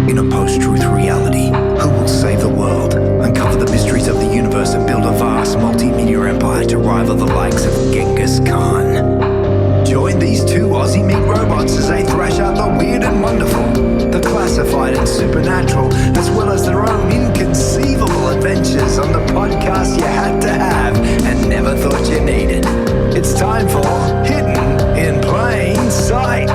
In a post-truth reality, who will save the world, uncover the mysteries of the universe and build a vast multimedia empire to rival the likes of Genghis Khan? Join these two Aussie meat robots as they thrash out the weird and wonderful, the classified and supernatural, as well as their own inconceivable adventures on the podcast you had to have and never thought you needed. It's time for Hidden in Plain Sight.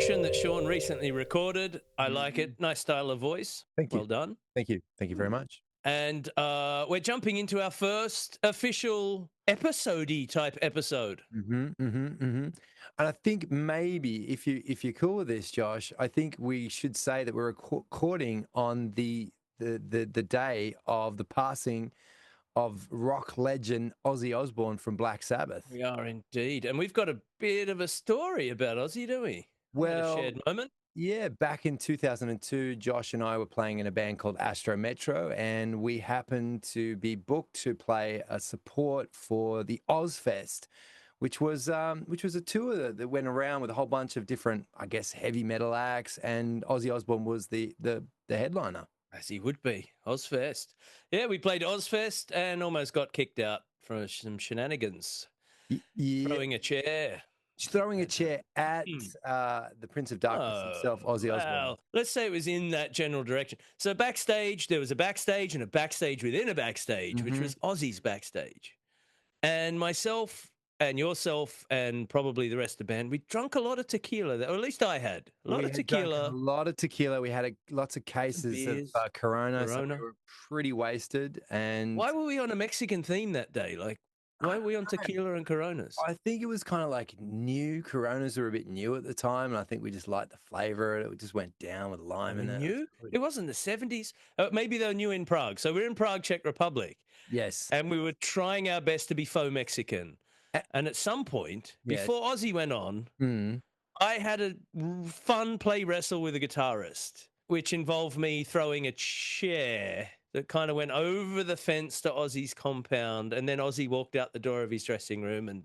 That Sean recently recorded. I like it. Nice style of voice. Thank you. Well done. Thank you. Thank you very much. And we're jumping into our first official episode-y type episode. And I think maybe if you're cool with this, Josh, I think we should say that we're recording on the day of the passing of rock legend Ozzy Osbourne from Black Sabbath. We are indeed. And we've got a bit of a story about Ozzy, do we? Well, a shared moment. Yeah, back in 2002, Josh and I were playing in a band called Astro Metro, and we happened to be booked to play a support for the Ozfest, which was a tour that went around with a whole bunch of different, I guess, heavy metal acts, and Ozzy Osbourne was the headliner. As he would be, Ozfest. Yeah, we played Ozfest and almost got kicked out for some shenanigans. Yeah. Throwing a chair at the Prince of Darkness himself, Ozzy Osbourne. Well, let's say it was in that general direction. So backstage, there was a backstage and a backstage within a backstage, which was Ozzy's backstage. And myself and yourself and probably the rest of the band, we drank a lot of tequila, or at least I had. A lot of tequila. We had lots of cases of Corona. So we were pretty wasted. And why were we on a Mexican theme that day? Like, why are we on tequila and Coronas? I think it was kind of like new. Coronas were a bit new at the time, and I think we just liked the flavor. It just went down with lime in it. New? It wasn't the 70s. Maybe they were new in Prague. So we're in Prague, Czech Republic. Yes. And we were trying our best to be faux Mexican. And at some point, before Ozzy went on, I had a fun play wrestle with a guitarist, which involved me throwing a chair that kind of went over the fence to Ozzy's compound, and then Ozzy walked out the door of his dressing room and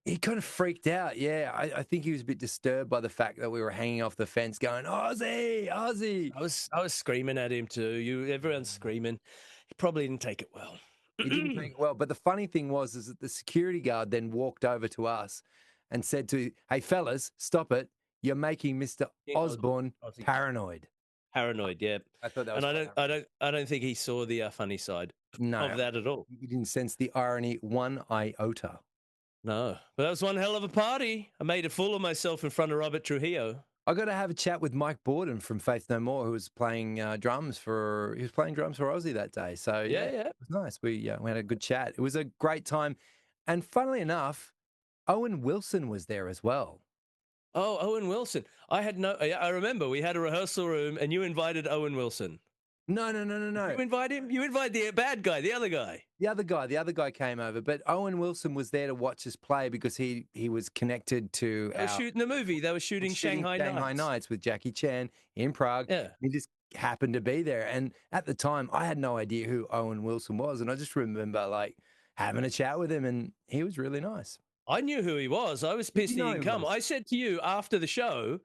he kind of freaked out. Yeah, I think he was a bit disturbed by the fact that we were hanging off the fence going, Ozzy, Ozzy. I was screaming at him too. Everyone's screaming. He probably didn't take it well. He didn't take it well. But the funny thing was is that the security guard then walked over to us and said hey, fellas, stop it. You're making Mr. Osbourne paranoid. Paranoid, yeah. I thought that was. And I don't think he saw the funny side of that at all. He didn't sense the irony one iota. No, but that was one hell of a party. I made a fool of myself in front of Robert Trujillo. I got to have a chat with Mike Borden from Faith No More, who was playing drums for Ozzy that day. So yeah, it was nice. We had a good chat. It was a great time, and funnily enough, Owen Wilson was there as well. Oh, Owen Wilson. I remember we had a rehearsal room and you invited Owen Wilson. No. You invite him? You invite the bad guy, the other guy. The other guy came over, but Owen Wilson was there to watch us play because he was connected to They were shooting the movie. They were shooting Shanghai Nights with Jackie Chan in Prague. Yeah. He just happened to be there. And at the time, I had no idea who Owen Wilson was. And I just remember like having a chat with him, and he was really nice. I knew who he was. I was pissed he didn't come. I said to you after the show,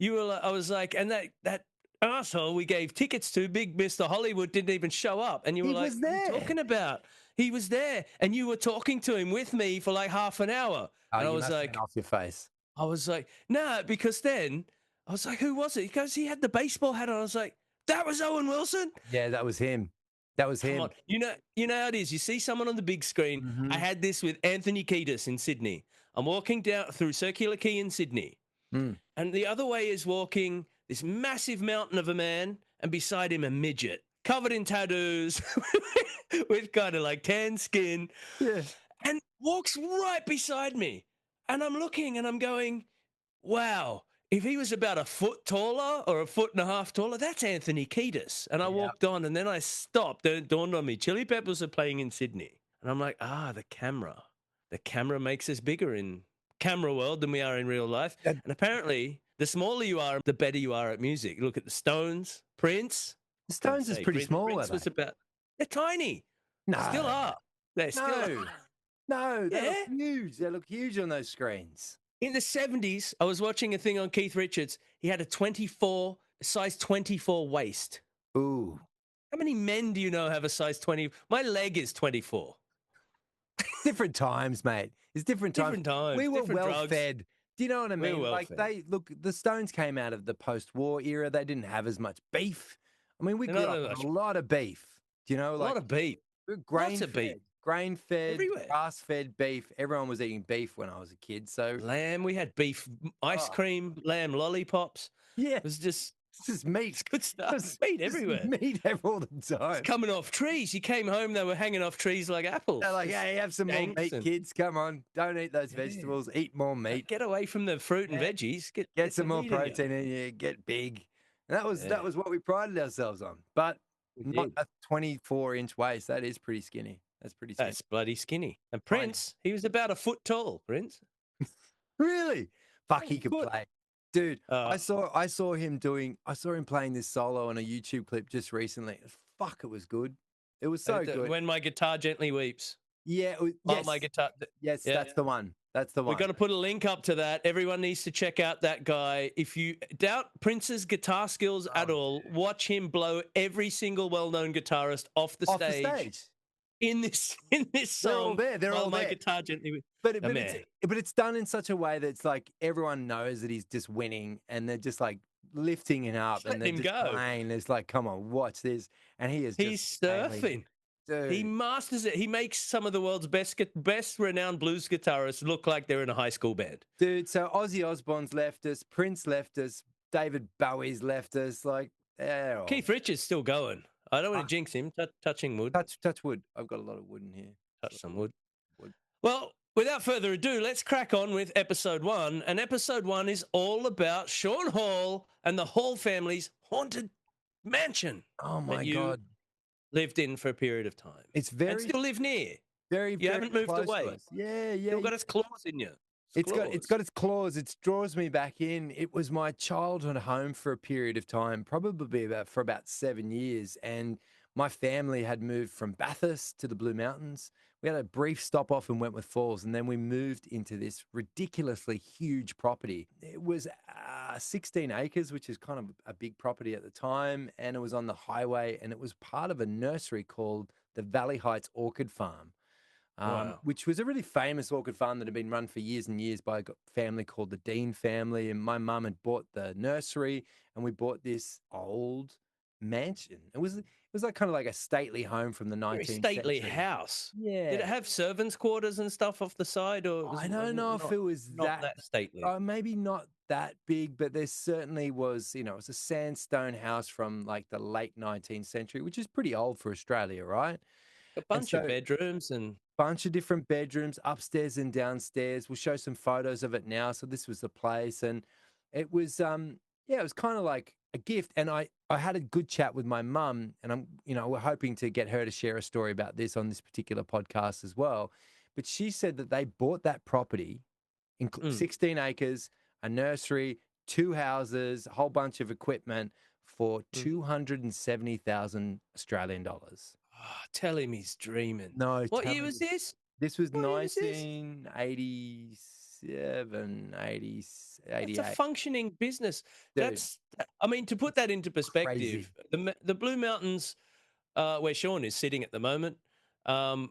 I was like, and that asshole we gave tickets to, big Mr. Hollywood, didn't even show up. And you were like, what are you talking about? He was there. And you were talking to him with me for like half an hour. And I was like, off your face. I was like, nah, because then I was like, who was it? He goes, he had the baseball hat on. I was like, that was Owen Wilson? Yeah, that was him. That was him. You know how it is. You see someone on the big screen. I had this with Anthony Kiedis in Sydney. I'm walking down through Circular Quay in Sydney. And the other way is walking this massive mountain of a man, and beside him a midget covered in tattoos with kind of like tan skin. Yeah. And walks right beside me. And I'm looking and I'm going, wow. If he was about a foot taller or a foot and a half taller, that's Anthony Kiedis. And I walked on, and then I stopped. It dawned on me, Chili Peppers are playing in Sydney. And I'm like, the camera. The camera makes us bigger in camera world than we are in real life. And apparently, the smaller you are, the better you are at music. Look at the Stones, Prince. The Stones is pretty small. Prince was they're tiny. No. They still are. They're still. No, they look huge. They look huge on those screens. In the 70s, I was watching a thing on Keith Richards. He had a size 24 waist. Ooh. How many men do you know have a size 20? My leg is 24. Different times, mate. It's different times. Different times, We were different well drugs. fed. Do you know what I We were mean? well Like fed. the Stones came out of the post-war era. They didn't have as much beef. I mean, we They're grew not up that with much. a lot of beef. Do you know, A like lot of beef. we were Lots of beef. grain-fed, Everywhere. grass-fed beef. Everyone was eating beef when I was a kid. So, Lamb, we had beef, ice oh, cream, lamb lollipops. yeah, It was just it's just meat. it's good stuff. Just, Meat just everywhere. meat all the It's time. coming off trees. You came home, they were hanging off trees like apples. They're like, Just hey, have some more shanks meat, and kids. Come on, don't eat those yeah. vegetables. Eat more meat. Get away from the fruit and Yeah. veggies. Get Get some some more meat in you. protein in you, get big. And that Yeah, was what we prided ourselves on. But we not did. a 24-inch waist. That is pretty skinny. That's pretty skinny. That's bloody skinny. And Tiny. Prince, he was about a foot tall. Prince, Really? Fuck, he a could foot. play. Dude, Uh, I saw him playing this solo on a YouTube clip just recently. Fuck, it was good. It was so good. when my guitar gently weeps. Yeah, Oh, my guitar. yes, Yeah. that's the one. That's the We've one. got to put a link up to that. Everyone needs to check out that guy. If you doubt Prince's guitar skills at all, watch him blow every single well-known guitarist off the Off the stage stage. in this They're all song. there. They're While all my there. guitar gently weeps. But Oh, man. it's done in such a way that it's like everyone knows that he's just winning, and they're just like lifting him up, Just and letting they're him just go. playing. It's like, come on, watch this, and he is He's just nailing surfing. it. He Dude. masters it. He makes some of the world's best renowned blues guitarists look like they're in a high school band. Dude, so Ozzy Osbourne's left us, Prince left us, David Bowie's left us. Like, they're all Keith Richards still going. I don't want Ah, to jinx him. Touching wood. touch wood. I've got a lot of wood in here. Touch some wood. Wood. Well, without further ado, let's crack on with episode 1. And episode 1 is all about Sean Hall and the Hall family's haunted mansion Oh my that you God. lived in for a period of time. It's and very, still live near. very, You very haven't moved close to away. us. Yeah, yeah. Still got its claws in you. It's got its claws. It draws me back in. It was my childhood home for a period of time, probably about 7 years. And my family had moved from Bathurst to the Blue Mountains. We had a brief stop off in Wentworth Falls, and then we moved into this ridiculously huge property. It was 16 acres, which is kind of a big property at the time, and it was on the highway, and it was part of a nursery called the Valley Heights Orchid Farm. Wow. Which was a really famous orchid farm that had been run for years and years by a family called the Deane family. And my mum had bought the nursery, and we bought this old mansion. It was like kind of like a stately home from the Very 19th stately century. house. Yeah. Did it have servants' quarters and stuff off the side, or I don't know if it was not that stately? maybe not that big, but there certainly was, it was a sandstone house from like the late 19th century, which is pretty old for Australia, right? A bunch of bedrooms and bunch of different bedrooms, upstairs and downstairs. We'll show some photos of it now. So this was the place, and it was it was kind of like a gift. And I had a good chat with my mum, and we're hoping to get her to share a story about this on this particular podcast as well. But she said that they bought that property, 16 acres, a nursery, 2 houses, a whole bunch of equipment for 270,000 Australian dollars. oh, tell him he's dreaming. No, What year was this? This was What year was this? 1987, 80, That's 88. a functioning business. Dude, I mean, to put that into crazy. perspective, the Blue Mountains, where Sean is sitting at the moment, where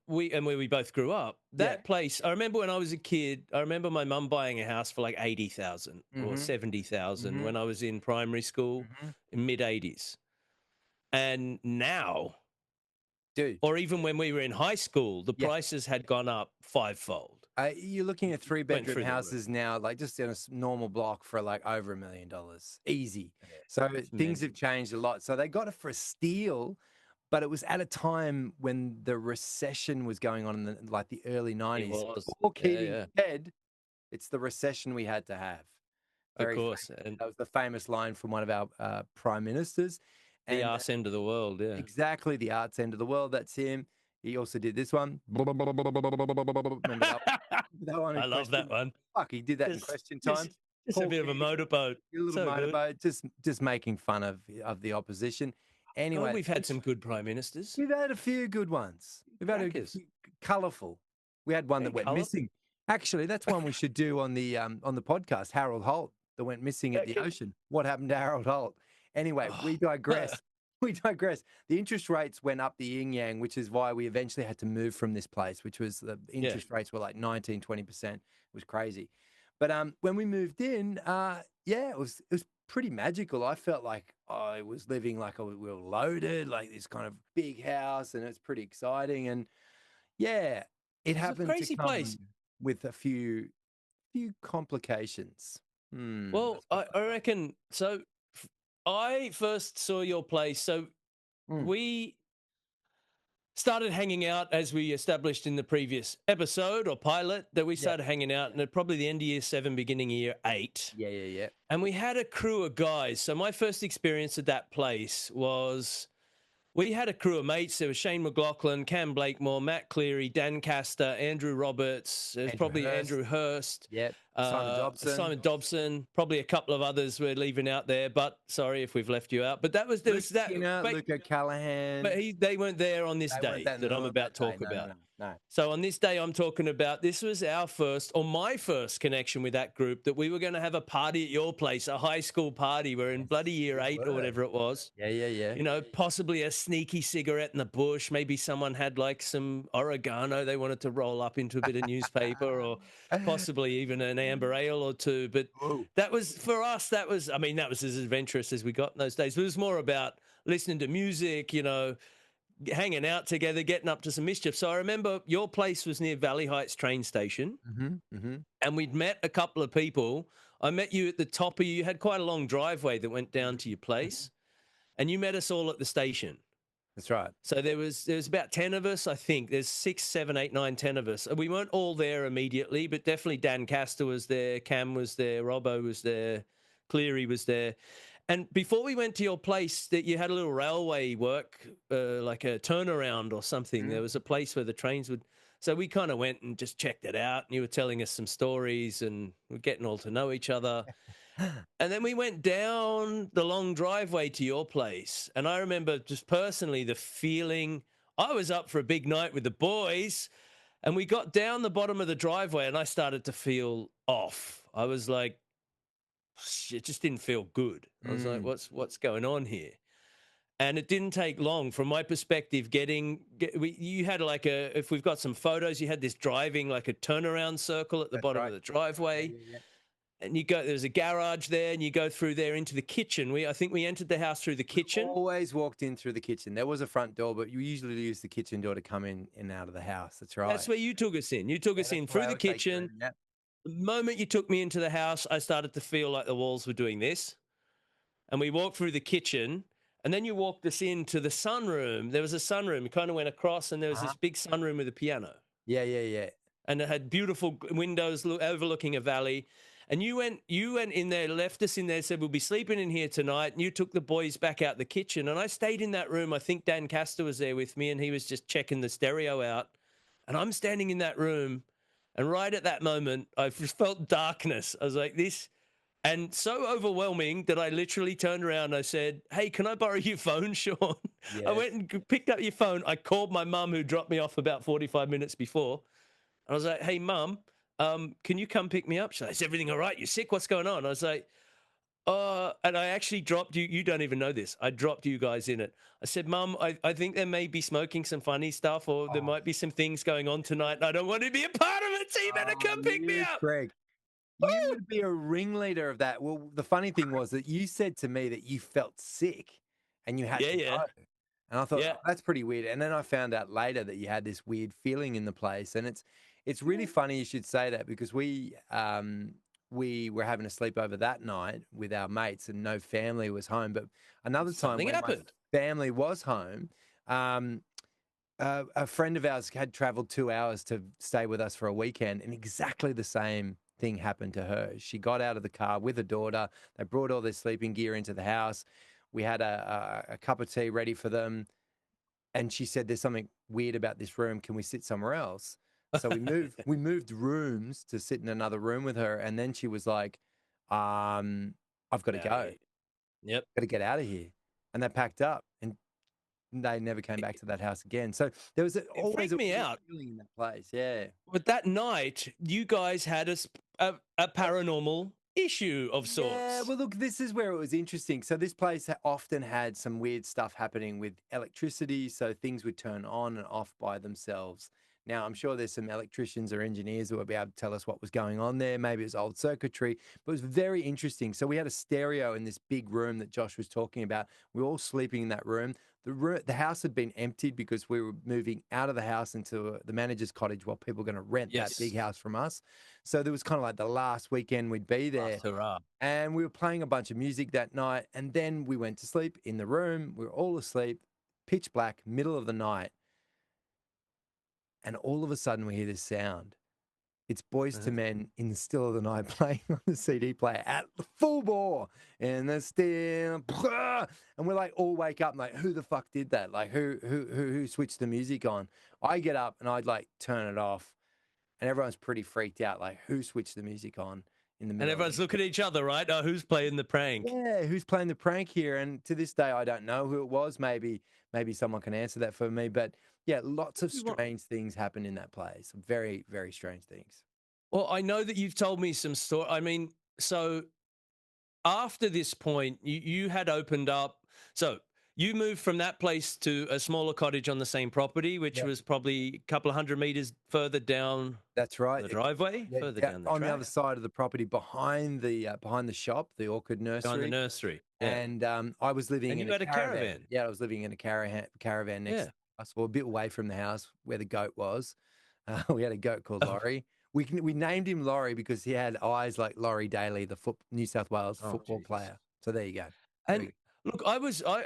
we both grew up, that place. I remember when I was a kid. I remember my mum buying a house for like 80,000 or 70,000 when I was in primary school in mid-80s, and now, Dude, or even when we were in high school, the prices had gone up fivefold. you're looking at through 3-bedroom the houses now, like just in a normal block for like over $1 million. Easy. So things have changed a lot. So they got it for a steal, but it was at a time when the recession was going on in the early 90s. was. Before Keating dead, it's the recession we had to have. Of course. Famous. And That was the famous line from one of our prime ministers. the arse end of the world, yeah. Exactly, the arts end of the world. That's him. He also did this one. Remember that one? I love that one. Fuck, he did that in Question Time. Just a bit of a motorboat. A little motorboat, just making fun of the opposition. Anyway, we've had some good prime ministers. We've had a few good ones. We've had a colourful. We had one that went missing. Actually, that's one we should do on the podcast. Harold Holt that went missing at the ocean. What happened to Harold Holt? Anyway, we digress. We digress. The interest rates went up the yin yang, which is why we eventually had to move from this place, which was the interest rates were like 19, 20%. It was crazy. But when we moved in, it was pretty magical. I felt like I was living like we were loaded, like this kind of big house, and it's pretty exciting. And yeah, it It's a happened to crazy come place. with a few complications. Well, Let's put I reckon so. I first saw your place. So Mm. we started hanging out as we established in the previous episode or pilot that we started hanging out and at probably the end of year 7, beginning of year 8. Yeah. And we had a crew of guys. So my first experience at that place was we had a crew of mates. There was Shane McLaughlin, Cam Blakemore, Matt Cleary, Dan Castor, Andrew Roberts. There's probably Andrew Hurst. Yep. Simon Dobson. Probably a couple of others we're leaving out there, but sorry if we've left you out. But there was that. Skinner, Luca Callahan. But they weren't there on this They day weren't there that I'm on about that to talk day. about. No. So on this day I'm talking about, this was our first or my first connection with that group, that we were going to have a party at your place, a high school party. We're in bloody year 8 or whatever it was. Yeah. You know, possibly a sneaky cigarette in the bush. Maybe someone had like some oregano they wanted to roll up into a bit of newspaper, or possibly even an amber ale or two. But that was, for us, that was as adventurous as we got in those days. It was more about listening to music, you know, hanging out together, getting up to some mischief. So I remember your place was near Valley Heights train station, and we'd met a couple of people. I met you at the top of, you had quite a long driveway that went down to your place, and you met us all at the station. That's right. So there was about 10 of us, I think. There's 6, 7, 8, 9, 10 of us. We weren't all there immediately, but definitely Dan Castor was there, Cam was there, Robbo was there, Cleary was there. And before we went to your place, that you had a little railway work, like a turnaround or something. There was a place where the trains would. So we kind of went and just checked it out. And you were telling us some stories, and we're getting all to know each other. And then we went down the long driveway to your place. And I remember just personally the feeling. I was up for a big night with the boys, and we got down the bottom of the driveway, and I started to feel off. I was like, it just didn't feel good. I was like, what's going on here? And it didn't take long from my perspective you had like if we've got some photos, you had this driving like a turnaround circle at the bottom of the driveway. Yeah. And there's a garage there, and you go through there into the kitchen. I think we entered the house through the kitchen. Always walked in through the kitchen. There was a front door, but you usually use the kitchen door to come in and out of the house. That's right. That's where you took us in. You took us in through the kitchen. Yep. The moment you took me into the house, I started to feel like the walls were doing this. And we walked through the kitchen, and then you walked us into the sunroom. There was a sunroom. We kind of went across, and there was this big sunroom with a piano. Yeah. And it had beautiful windows overlooking a valley. And you went in there, left us in there, said, we'll be sleeping in here tonight. And you took the boys back out the kitchen. And I stayed in that room. I think Dan Castor was there with me, and he was just checking the stereo out. And I'm standing in that room. And right at that moment, I just felt darkness. I was like, this. And so overwhelming that I literally turned around and I said, hey, can I borrow your phone, Sean? Yes. I went and picked up your phone. I called my mum, who dropped me off about 45 minutes before. I was like, hey, Mum, can you come pick me up? She's like, is everything all right? You sick? What's going on? I was like, and I actually dropped you. You don't even know this. I dropped you guys in it. I said, Mum, I think there may be smoking some funny stuff, or there might be some things going on tonight, and I don't want to be a part of it, so you better come pick me up. Greg, you would be a ringleader of that. Well, the funny thing was that you said to me that you felt sick and you had to go. And I thought, that's pretty weird. And then I found out later that you had this weird feeling in the place. And it's really funny you should say that, because we were having a sleepover that night with our mates, and no family was home. But another time when my family was home, a friend of ours had traveled 2 hours to stay with us for a weekend, and exactly the same thing happened to her. She got out of the car with her daughter. They brought all their sleeping gear into the house. We had a cup of tea ready for them. And she said, there's something weird about this room. Can we sit somewhere else? So we moved rooms to sit in another room with her. And then she was like, I've got to go. Yep. Got to get out of here. And they packed up. And they never came back to that house again. So there was It always freaked a me weird out. feeling in that place. Yeah. But that night, you guys had a paranormal issue of Yeah, sorts. well, look, this is where it was interesting. So this place often had some weird stuff happening with electricity, so things would turn on and off by themselves. Now, I'm sure there's some electricians or engineers who will be able to tell us what was going on there. Maybe it was old circuitry, but it was very interesting. So we had a stereo in this big room that Josh was talking about. We were all sleeping in that room. The house had been emptied because we were moving out of the house into the manager's cottage while people were going to rent that big Yes. house from us. So there was kind of like the last weekend we'd be there. Last hurrah. And we were playing a bunch of music that night. And then we went to sleep in the room. We were all asleep, pitch black, middle of the night. And all of a sudden we hear this sound. It's Boys to Uh-huh. Men in the still of the night playing on the CD player at full bore. And the still, and we're like all wake up and like, who the fuck did that? Like who switched the music on? I get up and I'd like turn it off. And everyone's pretty freaked out. Like, who switched the music on in the And middle of everyone's the looking at each other, right? Oh, who's playing the prank? Yeah, who's playing the prank here? And to this day, I don't know who it was. Maybe someone can answer that for me. But yeah, lots of We want- strange things happen in that place. Very, very strange things. Well, I know that you've told me some story. I mean, so after this point, you had opened up. So you moved from that place to a smaller cottage on the same property, which Yep. was probably a couple of 100 meters further down That's right. the driveway, Yeah, further yeah, down the on the track, other side of the property, behind the shop, the orchid behind the nursery. nursery. Yeah. And I was living And in you a had a caravan. caravan. Yeah, I was living in a caravan next Yeah. to us, well, a bit away from the house where the goat was. We had a goat called Oh, Laurie. We named him Laurie because he had eyes like Laurie Daly, the New South Wales oh, football Jesus. player. So there you go. There we And go. look,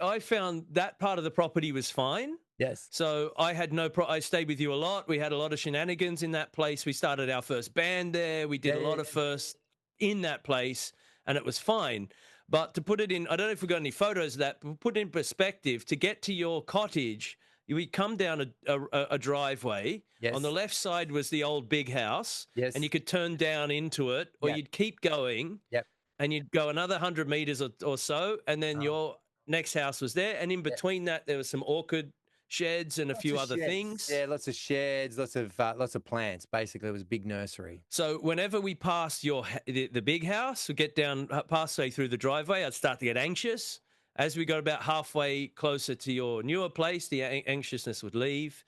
I found that part of the property was fine. Yes. So I had I stayed with you a lot. We had a lot of shenanigans in that place. We started our first band there. We did Yeah, a yeah, lot of yeah. firsts in that place, and it was fine. But to put it in, I don't know if we've got any photos of that, but put it in perspective, to get to your cottage, we come down a driveway. On the Yes. left side was the old big house, and you Yes. could turn down into it, or Yep. you'd keep going Yep. and you'd go another 100 meters or so, and then Oh, your next house was there. And in yeah. between that, there was some orchid sheds and a Lots few of other sheds. things. Yeah, lots of sheds, lots of plants. Basically, it was a big nursery. So whenever we passed the big house, we get down past say through the driveway, I'd start to get anxious. As we got about halfway closer to your newer place, the anxiousness would leave.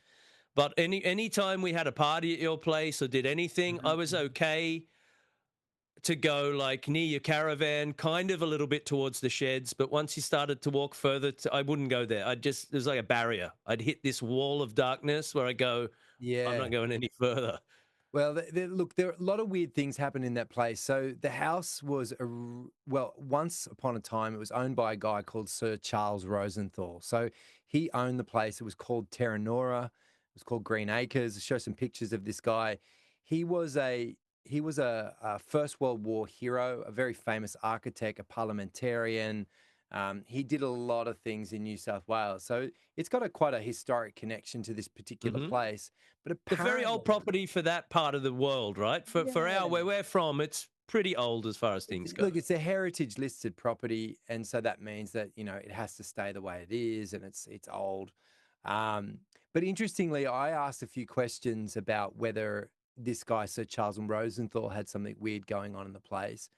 But any time we had a party at your place or did anything, I Mhm, was mhm. okay to go like near your caravan, kind of a little bit towards the sheds. But once you started to walk further, I wouldn't go there. There's like a barrier. I'd hit this wall of darkness where I go, I'm Yeah. not going any further. Well, look, there are a lot of weird things happen in that place. So the house was, well, once upon a time, it was owned by a guy called Sir Charles Rosenthal. So he owned the place. It was called Terranora. It was called Green Acres. I'll show some pictures of this guy. He was a First World War hero, a very famous architect, a parliamentarian. He did a lot of things in New South Wales. So it's got quite a historic connection to this particular Hmm. place. But The very old apparently, property for that part of the world, right? For yeah. where we're from, it's pretty old as far as things go. Look, it's a heritage listed property, and so that means that it has to stay the way it is, and it's old. Um, but interestingly, I asked a few questions about whether this guy, Sir Charles Rosenthal, had something weird going on in the place.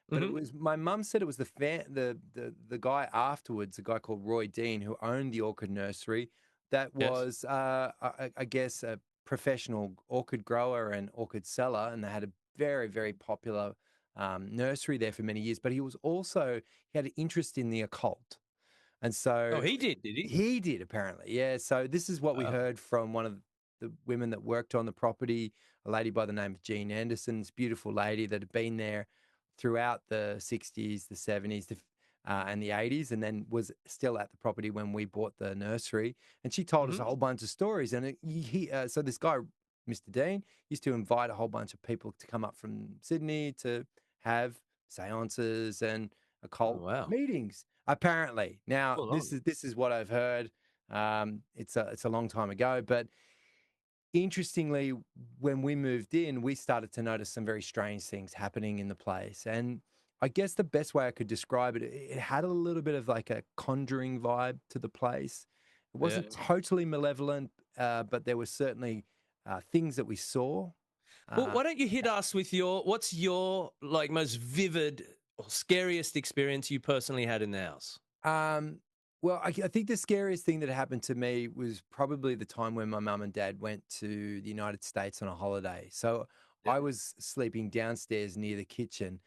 But it Hmm. was my mum said it was the guy afterwards, a guy called Roy Deane, who owned the orchid nursery. That Yes. was, I guess, a professional orchid grower and orchid seller, and they had a very, very popular nursery there for many years. But he had an interest in the occult, and Oh, so he did he? he did apparently, yeah. So this is what we Wow. heard from one of the women that worked on the property, a lady by the name of Jean Anderson, this beautiful lady that had been there throughout the 60s, the 70s, and the 80s, and then was still at the property when we bought the nursery. And she told us Hmm. a whole bunch of stories. And so this guy, Mr. Dean, used to invite a whole bunch of people to come up from Sydney to have seances and Oh, occult wow. meetings. Apparently, now Full this on. is what I've heard. It's a long time ago, but interestingly, when we moved in, we started to notice some very strange things happening in the place. And I guess the best way I could describe it, it had a little bit of like a conjuring vibe to the place. It Yeah. wasn't totally malevolent, but there were certainly things that we saw. Well, Uh, why don't you hit us with what's your like most vivid or scariest experience you personally had in the house? Um, well, I think the scariest thing that happened to me was probably the time when my mum and dad went to the United States on a holiday. So Yeah. I was sleeping downstairs near the kitchen,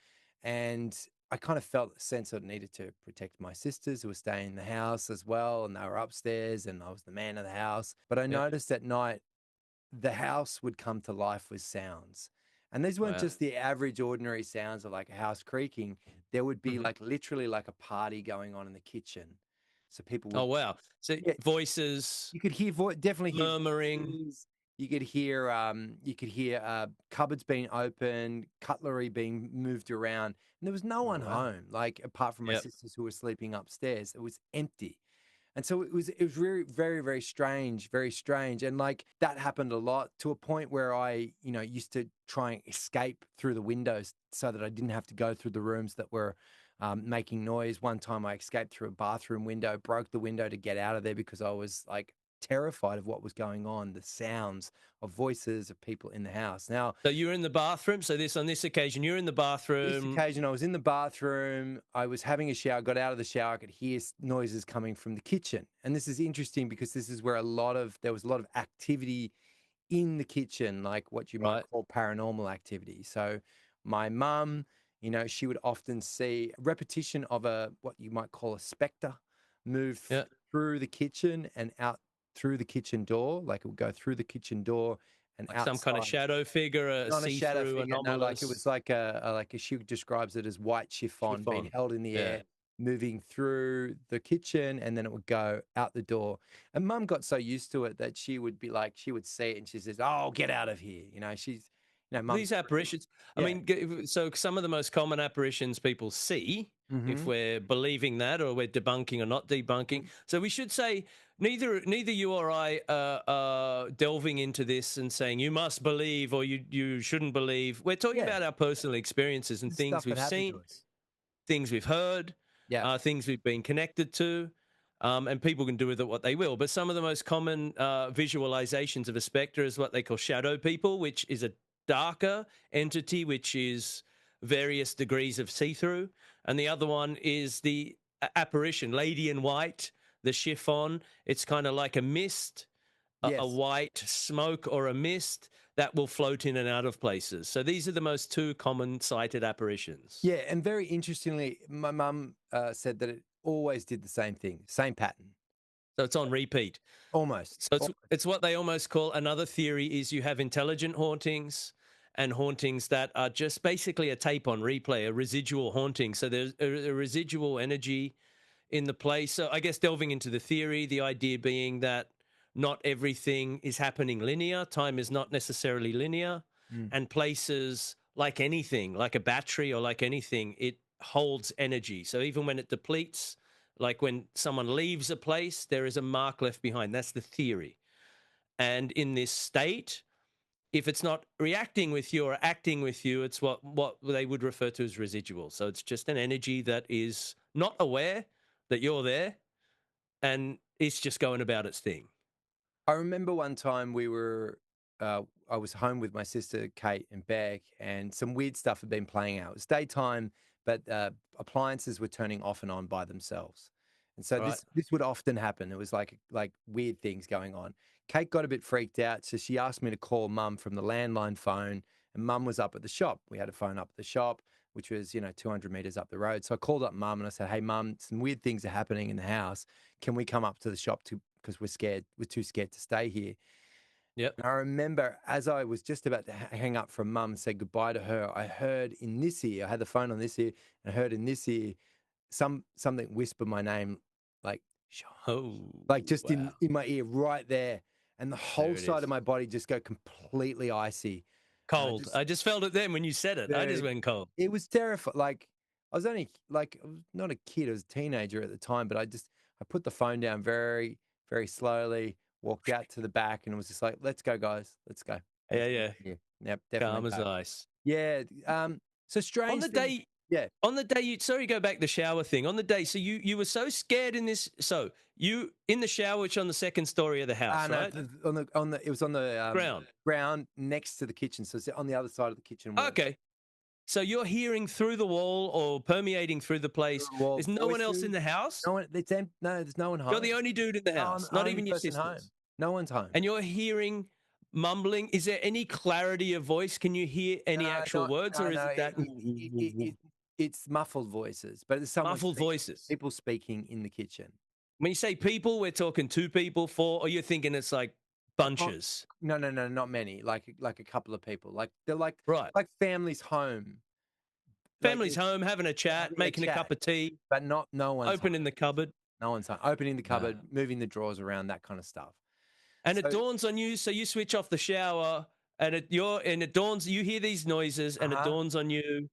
and I kind of felt a sense that I needed to protect my sisters who were staying in the house as well, and they were upstairs, and I was the man of the house. But I Yeah. noticed at night the house would come to life with sounds. And these weren't Wow. just the average, ordinary sounds of like a house creaking. There would be Mhm. like literally like a party going on in the kitchen. So people Oh, would, wow. So yeah, voices, you could hear definitely hear murmuring. voices. You could hear cupboards being opened, cutlery being moved around, and there was no Oh, one wow. home. Like apart from my Yep. sisters who were sleeping upstairs, it was empty. And so it was really very, very strange, very strange. And like that happened a lot to a point where I, used to try and escape through the windows so that I didn't have to go through the rooms that were making noise. One time I escaped through a bathroom window, broke the window to get out of there because I was like terrified of what was going on, the sounds of voices of people in the house. Now, So you're in the bathroom. So on this occasion, you're in the this bathroom. occasion, I was in the bathroom. I was having a shower, got out of the shower. I could hear noises coming from the kitchen. And this is interesting because this is where there was a lot of activity in the kitchen, like what you might Right. call paranormal activity. So my mum, she would often see a repetition of what you might call a specter move Yeah. through the kitchen and out through the kitchen door. Like it would go through the kitchen door and Like some kind of outside. shadow figure, a Not a shadow see-through, figure, no, like it anomalous was like she describes it as white chiffon being chiffon. held in the Yeah. air, moving through the kitchen, and then it would go out the door. And mum got so used to it that she would be like, she would see it and she says, "Oh, get out of here." Mum's These apparitions, I yeah. mean, so some of the most common apparitions people see, if Mm-hmm. we're believing that or we're debunking or not debunking. So we should say neither you or I are delving into this and saying you must believe or you shouldn't believe. We're talking Yeah, about our personal experiences and this is things stuff that we've happened to seen, us. things we've heard, Yeah. things we've been connected to, and people can do with it what they will. But some of the most common visualizations of a specter is what they call shadow people, which is a darker entity, which is various degrees of see through. And the other one is the apparition, lady in white, the chiffon. It's kind of like a mist, a Yes. white smoke or a mist that will float in and out of places. So these are the most two common sighted apparitions. Yeah, and very interestingly, my mum said that it always did the same thing, same pattern, So it's on repeat. almost. So it's what they almost call, another theory is you have intelligent hauntings and hauntings that are just basically a tape on replay, a residual haunting. So there's a residual energy in the place. So I guess delving into the theory, the idea being that not everything is happening linear. Time is not necessarily linear, Mm. and places like anything, like a battery or like anything, it holds energy. So even when it depletes, like when someone leaves a place, there is a mark left behind. That's the theory. And in this state, if it's not reacting with you or acting with you, it's what they would refer to as residual. So it's just an energy that is not aware that you're there and it's just going about its thing. I remember one time I was home with my sister Kate and Beck, and some weird stuff had been playing out. It was daytime, but appliances were turning off and on by themselves, and so Right. this would often happen. It was like weird things going on. Kate got a bit freaked out, so she asked me to call Mum from the landline phone, and Mum was up at the shop. We had a phone up at the shop, which was 200 meters up the road. So I called up Mum and I said, "Hey, Mum, some weird things are happening in the house. Can we come up to the shop to because we're scared. We're too scared to stay here." Yep. And I remember as I was just about to hang up from mum and say goodbye to her, I heard in this ear, I had the phone on this ear, and I heard in this ear something whisper my name, like Sean, Oh, like just wow. in my ear right there, and the There whole it side is. of my body just go completely icy, and I Cold. just I just felt it then when you said it. I just dude, went cold. it was terrifying. Like I was only like I was not a kid, I was a teenager at the time, but I put the phone down very, very slowly, walked out to the back, and it was just like, "Let's go, guys, let's go, Yeah, let's get yeah. out of here." Yep, definitely Calm as go. ice. Yeah, so On strange the things. day Yeah. On the day you sorry, go back the shower thing. On the day, so you were so scared in this. So you in the shower, which on the second story of the house, No, right? it was on the Ground. ground next to the kitchen, so it's on the other side of the kitchen wall. Okay. So you're hearing through the wall or permeating through the place. Wall There's no one else in voices. the house. No one. No, there's no one home. You're the only dude in the No, I'm house, the not only even your person home. sisters. No one's home. And you're hearing mumbling. Is there any clarity of voice? Can you hear any actual words, or is it that It's muffled voices, but there's someone muffled speaking, voices? people speaking in the kitchen. When you say people, we're talking 2 people, 4, or you're thinking it's like bunches? No, not many. Like a couple of people. Like they're like Right. families home. Like Family's home, having a chat, having a making a chat, cup of tea, but no one's opening home. the cupboard. No one's home. Opening the Wow. cupboard, moving the drawers around, that kind of stuff. And So- it dawns on you, so you switch off the shower, and it dawns. You hear these noises, and it dawns on you.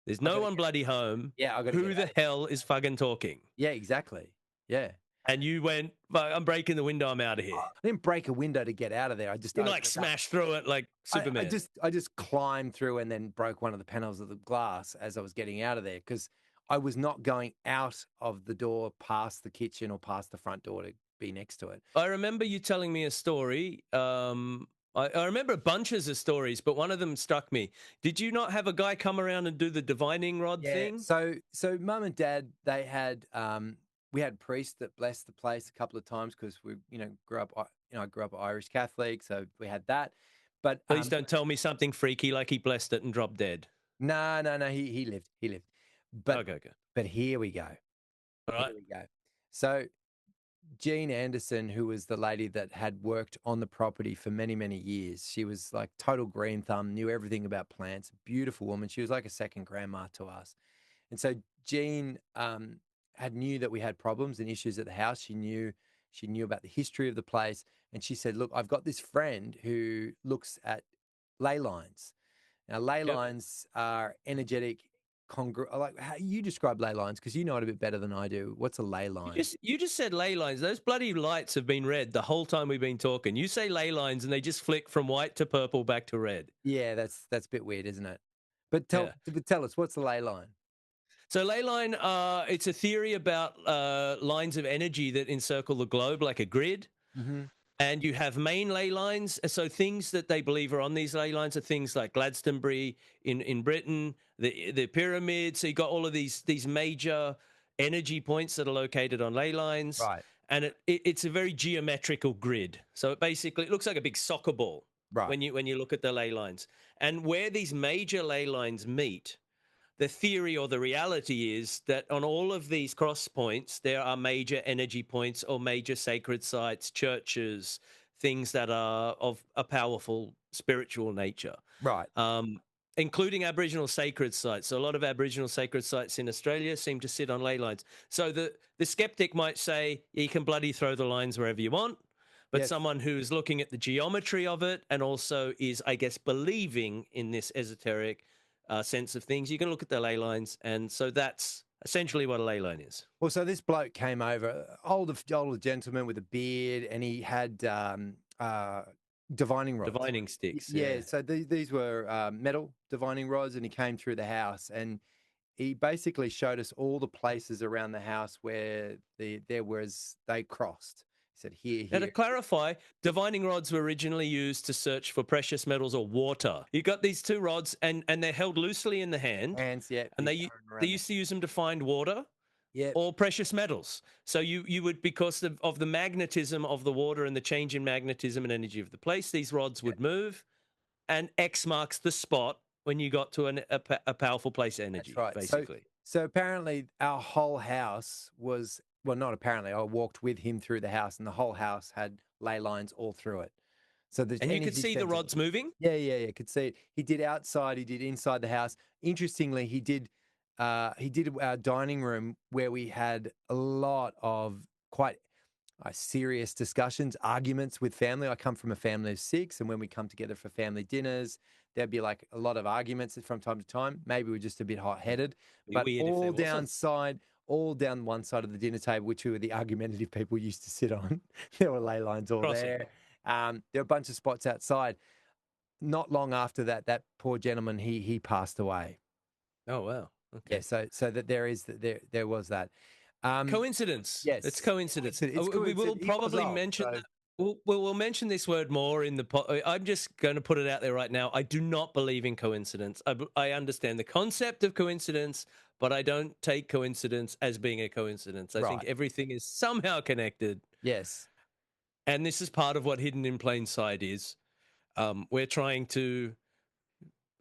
There's no one bloody home. Yeah, I got to Who the hell is fucking talking? Yeah, exactly. Yeah. And you went, "Fuck, I'm breaking the window. I'm out of here." I didn't break a window to get out of there. I just You opened like it up. smashed through it like Superman. I just climbed through and then broke one of the panels of the glass as I was getting out of there because I was not going out of the door past the kitchen or past the front door to be next to it. I remember you telling me a story. I remember bunches of stories, but one of them struck me. Did you not have a guy come around and do the divining rod thing? So mum and dad, they had we had priests that blessed the place a couple of times because we grew up I grew up Irish Catholic, so we had that. But Please don't tell me something freaky like he blessed it and dropped dead. No, he lived. But Okay. but here we go. All right. Here we go. So Jean Anderson, who was the lady that had worked on the property for many, many years, she was like total green thumb, knew everything about plants, beautiful woman. She was like a second grandma to us. And so Jean had knew that we had problems and issues at the house. She knew about the history of the place. And she said, look, I've got this friend who looks at ley lines. Now, ley lines are energetic. Like how you describe ley lines, because you know it a bit better than I do. What's a ley line? You just said ley lines. Those bloody lights have been red the whole time we've been talking. You say ley lines and they just flick from white to purple back to red. Yeah, that's a bit weird, isn't it? But tell us, what's the ley line? So ley line, it's a theory about lines of energy that encircle the globe like a grid. Mm-hmm. And you have main ley lines. So things that they believe are on these ley lines are things like Glastonbury in Britain, the pyramids. So you got all of these major energy points that are located on ley lines. Right. And it's a very geometrical grid. So it looks like a big soccer ball when you look at the ley lines. And where these major ley lines meet, the theory or the reality is that on all of these cross points, there are major energy points or major sacred sites, churches, things that are of a powerful spiritual nature. Right. Including Aboriginal sacred sites. So a lot of Aboriginal sacred sites in Australia seem to sit on ley lines. So the skeptic might say, you can bloody throw the lines wherever you want. But someone who's looking at the geometry of it and also is, I guess, believing in this esoteric sense of things, you can look at the ley lines, and so that's essentially what a ley line is. Well, so this bloke came over, older gentleman with a beard, and he had divining rods. Divining sticks. Yeah, so these were metal divining rods, and he came through the house, and he basically showed us all the places around the house where they crossed. He said, here. Now, to clarify, divining rods were originally used to search for precious metals or water. You got these two rods, and they're held loosely in the hand. Hands, yeah. And they used to use them to find water or precious metals. So you would, because of the magnetism of the water and the change in magnetism and energy of the place, these rods would move, and X marks the spot when you got to a powerful place of energy, That's right. basically. So apparently our whole house was... Well, not apparently. I walked with him through the house, and the whole house had ley lines all through it. So and you could see the rods moving? Yeah, could see it. He did outside. He did inside the house. Interestingly, he did our dining room, where we had a lot of quite serious discussions, arguments with family. I come from a family of 6, and when we come together for family dinners, there'd be like a lot of arguments from time to time. Maybe we're just a bit hot-headed, but all down one side of the dinner table, which were the argumentative people used to sit on. There were ley lines all there. There were a bunch of spots outside. Not long after that poor gentleman, he passed away. Oh, wow. Okay. So that there was that. Coincidence. Yes, It's coincidence. It's We will coincidence. He was probably old, mention so that. We'll mention this word more in the. I'm just going to put it out there right now. I do not believe in coincidence. I understand the concept of coincidence, but I don't take coincidence as being a coincidence. I think right. everything is somehow connected, Yes. and this is part of what hidden in plain sight is. We're trying to,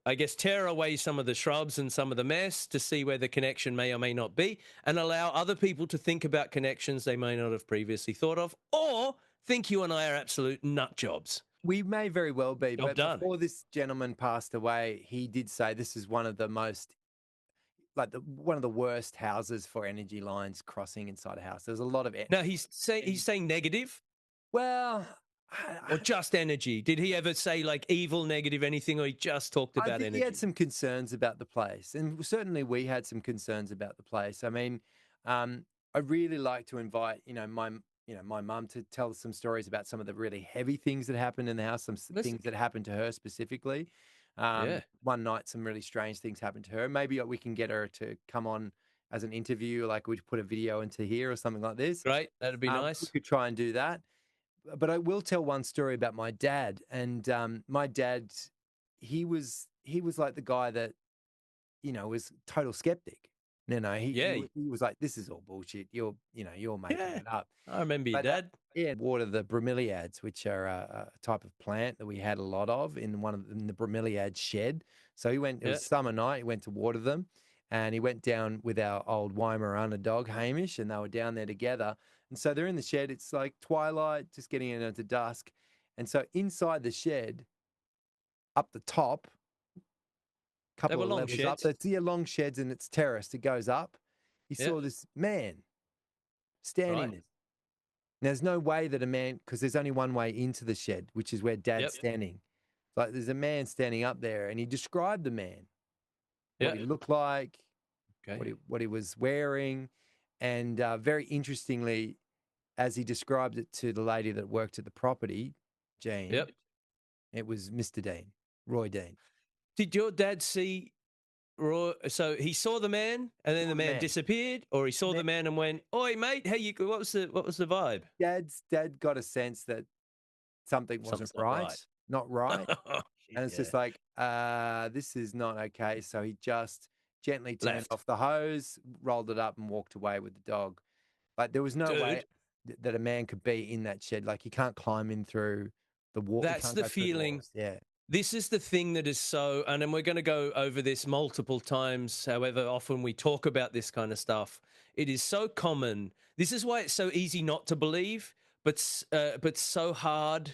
I guess, tear away some of the shrubs and some of the mess to see where the connection may or may not be, and allow other people to think about connections they may not have previously thought of, or think you and I are absolute nut jobs. We may very well be, Job but done. before this gentleman passed away, he did say this is one of the most one of the worst houses for energy lines crossing inside a house. There's a lot of Now he's saying negative well, or just energy. Did he ever say like evil, negative, anything, or he just talked I about think he had energy? some concerns about the place, and certainly we had some concerns about the place. I mean, I really like to invite my mum to tell some stories about some of the really heavy things that happened in the house, Listen, things that happened to her specifically. yeah, One night, some really strange things happened to her. Maybe we can get her to come on as an interview, like we'd put a video into here or something like this. great. That'd be We nice. could try and do that. But I will tell one story about my dad. And my dad, he was like the guy that was total skeptic. Yeah, He was like, "This is all bullshit. You're making yeah. it up." I remember your But dad. yeah, water the bromeliads, which are a type of plant that we had a lot of in the bromeliad shed. So he went. It Yeah, was summer night. He went to water them, and he went down with our old Weimaraner dog Hamish, and they were down there together. And so they're in the shed. It's like twilight, just getting into dusk, and so inside the shed, up the top, they couple were of long levels up. sheds. That's long sheds and it's terraced. It goes up. He Yeah, saw this man standing right. there. Now, there's no way that a man, because there's only one way into the shed, which is where Dad's Yep. standing. Like there's a man standing up there, and he described the man, what Yeah. he looked like, Okay. what he was wearing, and very interestingly, as he described it to the lady that worked at the property, Jean, Yep. it was Mr. Deane, Roy Deane. Did your dad see Roy? So he saw the man, and then Saw the the man man. disappeared, or he saw the man and went, "Oi, mate, how you? What was the vibe? Dad got a sense that something wasn't Something's not right, right." not right. Shit, And it's yeah. just like, this is not okay. So he just gently turned Left, off the hose, rolled it up, and walked away with the dog. Like there was no way dude. that a man could be in that shed. Like he can't climb in through the wall. He That's can't the go through the feeling. walls. Yeah. This is the thing that is so, and then we're going to go over this multiple times, however often we talk about this kind of stuff. It is so common. This is why it's so easy not to believe, but so hard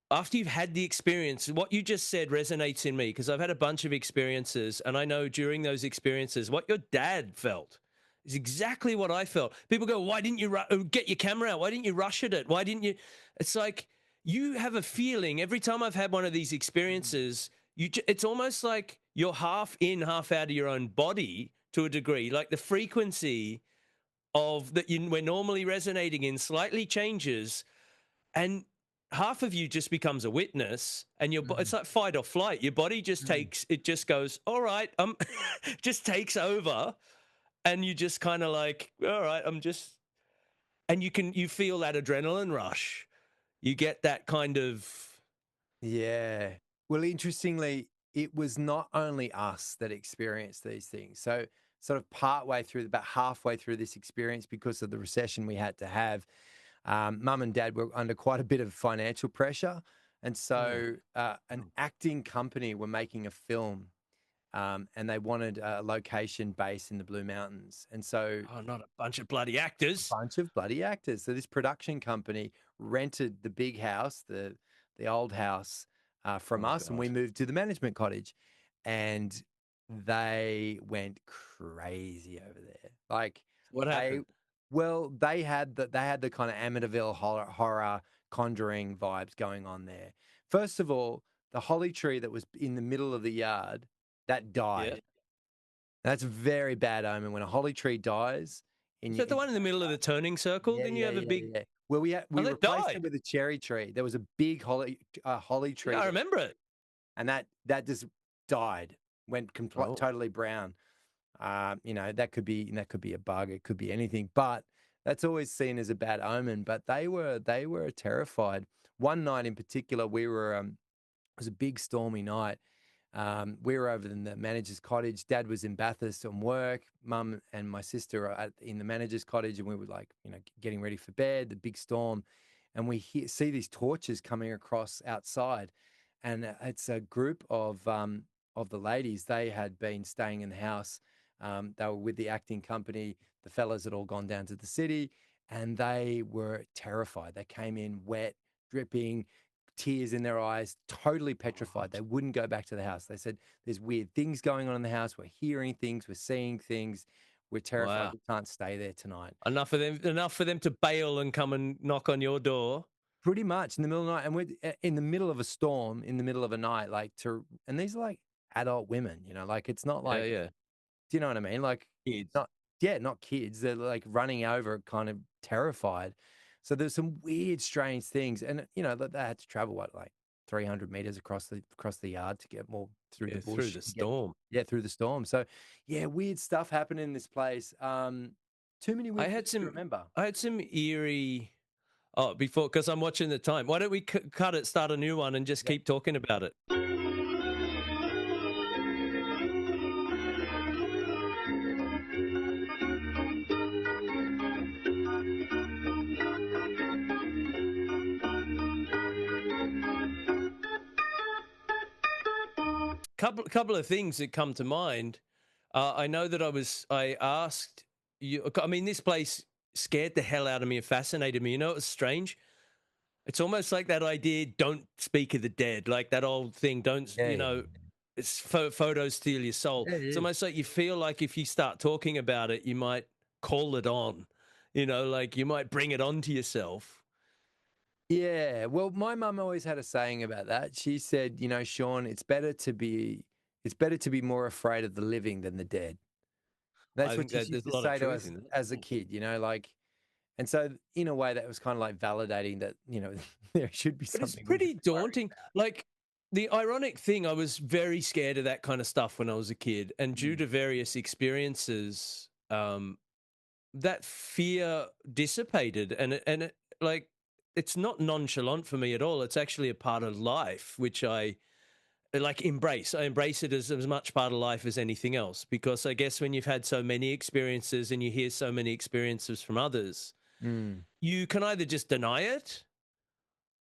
after you've had the experience. What you just said resonates in me because I've had a bunch of experiences, and I know during those experiences, what your dad felt is exactly what I felt. People go, "Why didn't you get your camera out? Why didn't you rush at it? Why didn't you?" It's like you have a feeling every time I've had one of these experiences. It's almost like you're half in, half out of your own body to a degree. Like the frequency of that we're normally resonating in slightly changes, and half of you just becomes a witness, and it's Mhm. like fight or flight. Your body just Mhm. just goes, all right, just takes over, and you just kind of like, all right, and you feel that adrenaline rush. You get that kind of, Yeah. Well, interestingly, it was not only us that experienced these things. So, sort of partway through, about halfway through this experience, because of the recession we had to have, mum and dad were under quite a bit of financial pressure. And oh, so, an acting company were making a film, and they wanted a location base in the Blue Mountains. And so, not a bunch of bloody a actors. bunch of bloody actors. So this production company rented the big house, the old house, from Oh us, and we God, moved to the management cottage, and they went crazy over there. Like what they, happened? well, they had the kind of Amityville horror conjuring vibes going on there. First of all, the holly tree that was in the middle of the yard that Yeah, died. That's a very bad omen when a holly tree dies in is your that the one in the middle of the turning circle? yeah, Didn't you yeah, have a yeah, big? yeah. Well, Oh, we that replaced it died. with a cherry tree. There was a big holly Yeah, tree I remember it. and that just died, went Oh, totally brown. You know, that could be a bug, it could be anything, but that's always seen as a bad omen. But they were terrified. One night in particular, we were it was a big stormy night. We were over in the manager's cottage. Dad was in Bathurst on work. Mum and my sister are in the manager's cottage, and we were like, you know, getting ready for bed. The big storm, and we see these torches coming across outside, and it's a group of the ladies. They had been staying in the house. They were with the acting company. The fellas had all gone down to the city, and they were terrified. They came in wet, dripping, tears in their eyes, totally petrified. They wouldn't go back to the house. They said, "There's weird things going on in the house. We're hearing things. We're seeing things. We're terrified. Wow. We can't stay there tonight." Enough for them to bail and come and knock on your door. Pretty much in the middle of the night, and we're in the middle of a storm, in the middle of a night, and these are like adult women, you know, like it's not Yeah, like, yeah. do you know what I mean? Like, Kids. not kids. They're like running over, kind of terrified. So there's some weird, strange things, and you know they had to travel like 300 meters across the yard to get more through Yeah, the bush through the to get storm. through the storm. So yeah, weird stuff happening in this place. Too many weird things to remember. I had some eerie. Oh, before, because I'm watching the time. Why don't we cut it, start a new one, and just Yep. keep talking about it? Couple of things that come to mind. I know that I asked you. I mean, this place scared the hell out of me and fascinated me. You know, it was strange. It's almost like that idea, don't speak of the dead, like that old thing, don't, Yeah, you know, it's photos steal your soul. yeah, it It's is. almost like you feel like if you start talking about it, you might call it on, you know, like you might bring it on to yourself. Yeah, well, my mum always had a saying about that. She said, you know, Sean, it's better to be more afraid of the living than the dead. I That's what think she that used there's a to lot of say to truth us in that. as a kid, you know, like, and so in a way that was kind of like validating that, you know, there should be But it's something we pretty should be worried daunting. Like, the ironic thing, I was very scared of that kind of stuff when I was a kid, and due about. to various experiences, that fear dissipated, and like, it's not nonchalant for me at all. It's actually a part of life, which I like embrace. I embrace it as much part of life as anything else, because I guess when you've had so many experiences and you hear so many experiences from others, Mm. you can either just deny it